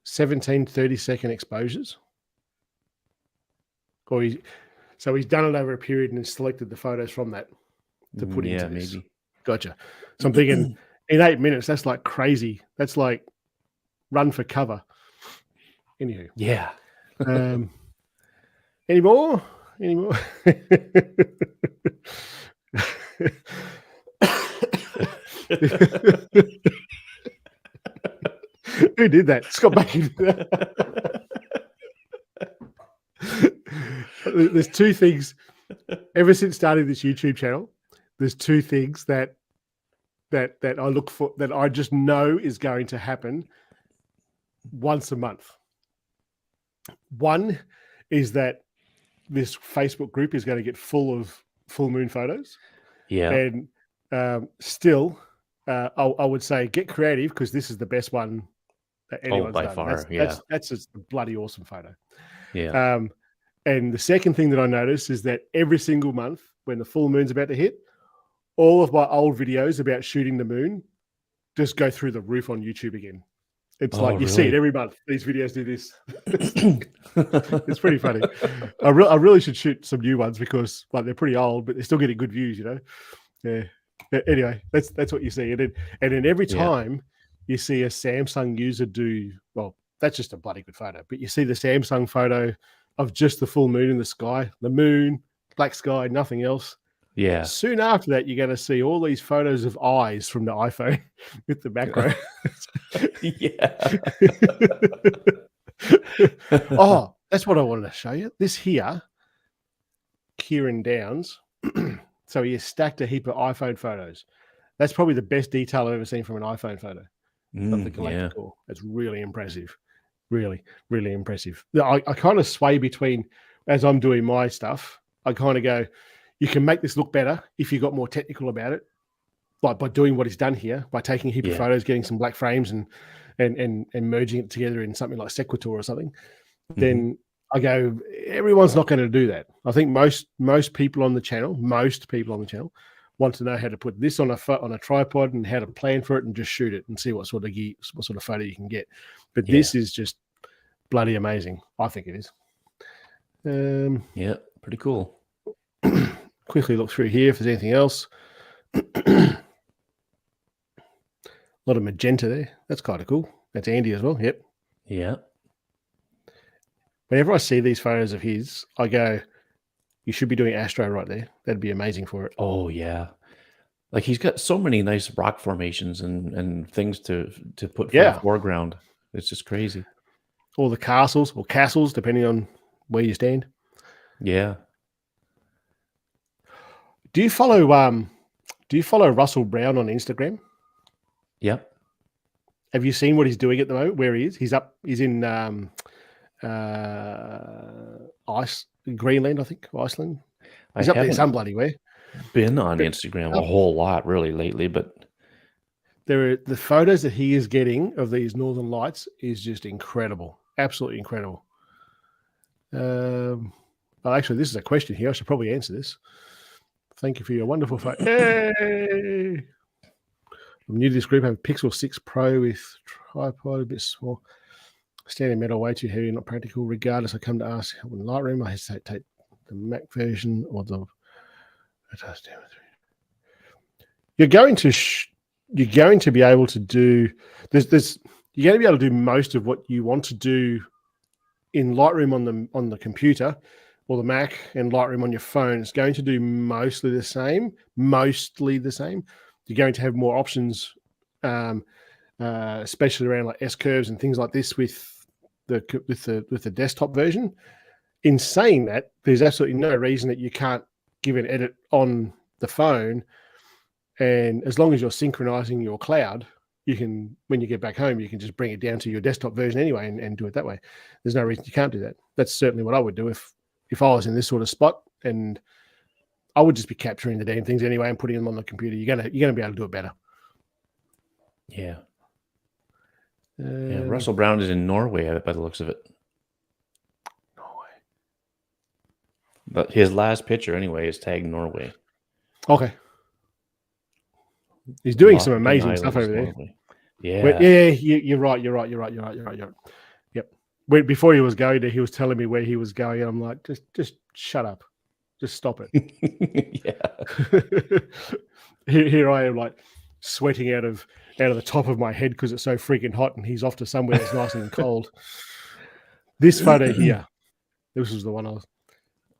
17 30-second exposures? Or so he's done it over a period and has selected the photos from that to put into this. Maybe. Gotcha. So I'm thinking in 8 minutes, that's like crazy. That's like run for cover. Anywho. Yeah. Any more? Who did that? Scott back into that. There's two things. Ever since starting this YouTube channel, there's two things that I look for, that I just know is going to happen once a month. One is that this Facebook group is going to get full of full moon photos. Yeah. And still, I would say get creative, because this is the best one that anyone's by done. far. That's just a bloody awesome photo. Yeah. And the second thing that I noticed is that every single month when the full moon's about to hit, all of my old videos about shooting the moon just go through the roof on YouTube again. It's like you see it every month. These videos do this. It's pretty funny. I really should shoot some new ones, because like they're pretty old, but they're still getting good views, you know. Yeah. Anyway, that's what you see. And then every time you see a Samsung user do, well, that's just a bloody good photo. But you see the Samsung photo of just the full moon in the sky, the moon, black sky, nothing else. Yeah. Soon after that, you're going to see all these photos of eyes from the iPhone with the macro. Yeah. Oh, that's what I wanted to show you. This here, Kieran Downs. So he has stacked a heap of iPhone photos. That's probably the best detail I've ever seen from an iPhone photo of the galactic core. It's really impressive. Really, really impressive. I kind of sway between, as I'm doing my stuff, I kind of go, you can make this look better if you got more technical about it, like by doing what he's done here, by taking a heap of photos, getting some black frames and merging it together in something like Sequitur or something. Then I go, everyone's not going to do that. I think most people on the channel, want to know how to put this on a tripod and how to plan for it and just shoot it and see what sort of photo you can get. But this is just bloody amazing. I think it is. Yeah, pretty cool. quickly look through here if there's anything else. A lot of magenta there. That's kind of cool. That's Andy as well. Yep. Yeah. Whenever I see these photos of his, I go, you should be doing Astro right there. That'd be amazing for it. Oh, yeah. Like, he's got so many nice rock formations and things to put for the foreground. It's just crazy. All the castles or castles, depending on where you stand. Yeah. Do you follow Russell Brown on Instagram? Yep. Have you seen what he's doing at the moment? Where he is? He's in Greenland, I think, Iceland. He's up there some bloody way. Been on Instagram a whole lot really lately, but the photos that he is getting of these northern lights is just incredible. Absolutely incredible. Actually, this is a question here. I should probably answer this. Thank you for your wonderful photo. Hey! I'm new to this group. I have a Pixel 6 Pro with tripod, a bit small. Standing metal, way too heavy, not practical. Regardless, I come to ask help in Lightroom. I hesitate to take the Mac version or the. You're going to be able to do. You're going to be able to do most of what you want to do in Lightroom on the computer or the Mac, and Lightroom on your phone. It's going to do mostly the same. You're going to have more options, especially around like S curves and things like this with the desktop version. In saying that, there's absolutely no reason that you can't give an edit on the phone, and as long as you're synchronizing your cloud, you can, when you get back home, you can just bring it down to your desktop version anyway and do it that way. There's no reason you can't do that. That's certainly what I would do if I was in this sort of spot, and I would just be capturing the damn things anyway and putting them on the computer. You're gonna be able to do it better. Yeah. Russell Brown is in Norway by the looks of it. Norway. But his last picture anyway is tagged Norway. Okay. He's doing some amazing stuff over there. Norway. Yeah. You're right. Yep. Before he was going there, he was telling me where he was going, and I'm like, just shut up. Just stop it. Yeah. Here I am, like sweating out of the top of my head because it's so freaking hot, and he's off to somewhere that's nice and cold. This photo here, this was the one I was.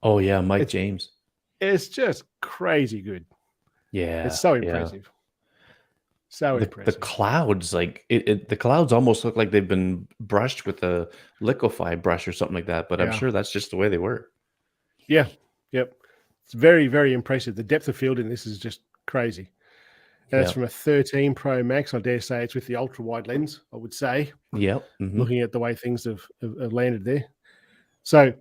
Oh yeah, Mike James. It's just crazy good. Yeah, it's so impressive. Yeah. So impressive. The clouds, like the clouds almost look like they've been brushed with a liquefy brush or something like that. But I'm sure that's just the way they were. Yeah. Yep. It's very, very impressive. The depth of field in this is just crazy. And it's from a 13 Pro Max. I dare say it's with the ultra wide lens, I would say. Yep. Mm-hmm. Looking at the way things have landed there. So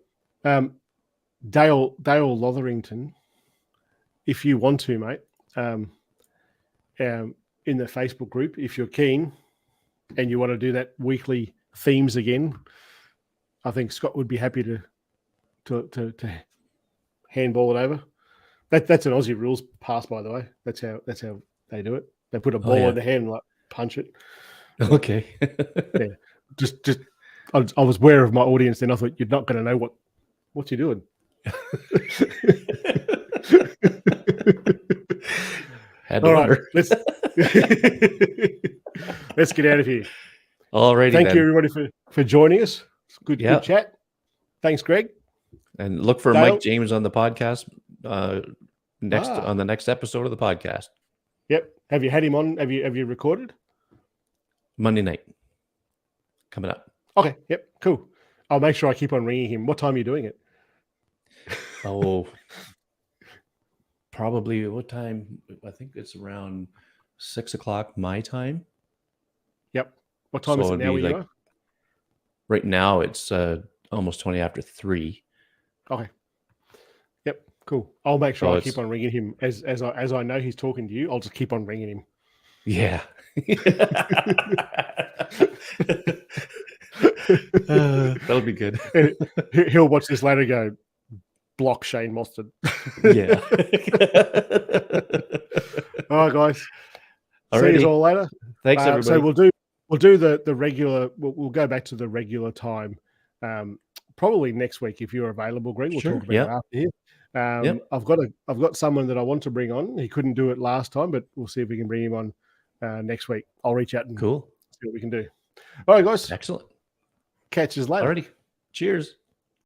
Dale Lotherington, if you want to, mate, in the Facebook group, if you're keen and you want to do that weekly themes again, I think Scott would be happy to handball it over. That's an Aussie rules pass, by the way. That's how they do it. They put a ball in the hand and like punch it. Okay. Yeah. Just I was aware of my audience then. I thought you're not going to know what you're doing. All right, let's get out of here. Alrighty. Thank you everybody for joining us. Good chat. Thanks, Greg. And look for Dale. Mike James on the podcast on the next episode of the podcast. Yep. Have you had him on? Have you recorded? Monday night. Coming up. Okay. Yep. Cool. I'll make sure I keep on ringing him. What time are you doing it? Oh, probably what time? I think it's around 6 o'clock my time. Yep. What time is it now where you are? Right now it's almost 20 after 3. Okay. Yep. Cool. I'll make sure I keep on ringing him as I know he's talking to you. I'll just keep on ringing him. Yeah. That'll be good. He'll watch this later and go, block Shane Mostert. Yeah. All right, guys. See you all later. Thanks, everybody. So we'll do the regular. We'll go back to the regular time probably next week if you're available, Greg. We'll talk about it after here. I've got someone that I want to bring on. He couldn't do it last time, but we'll see if we can bring him on next week. I'll reach out and see what we can do. All right, guys. Excellent. Catch us later. Alrighty. Cheers.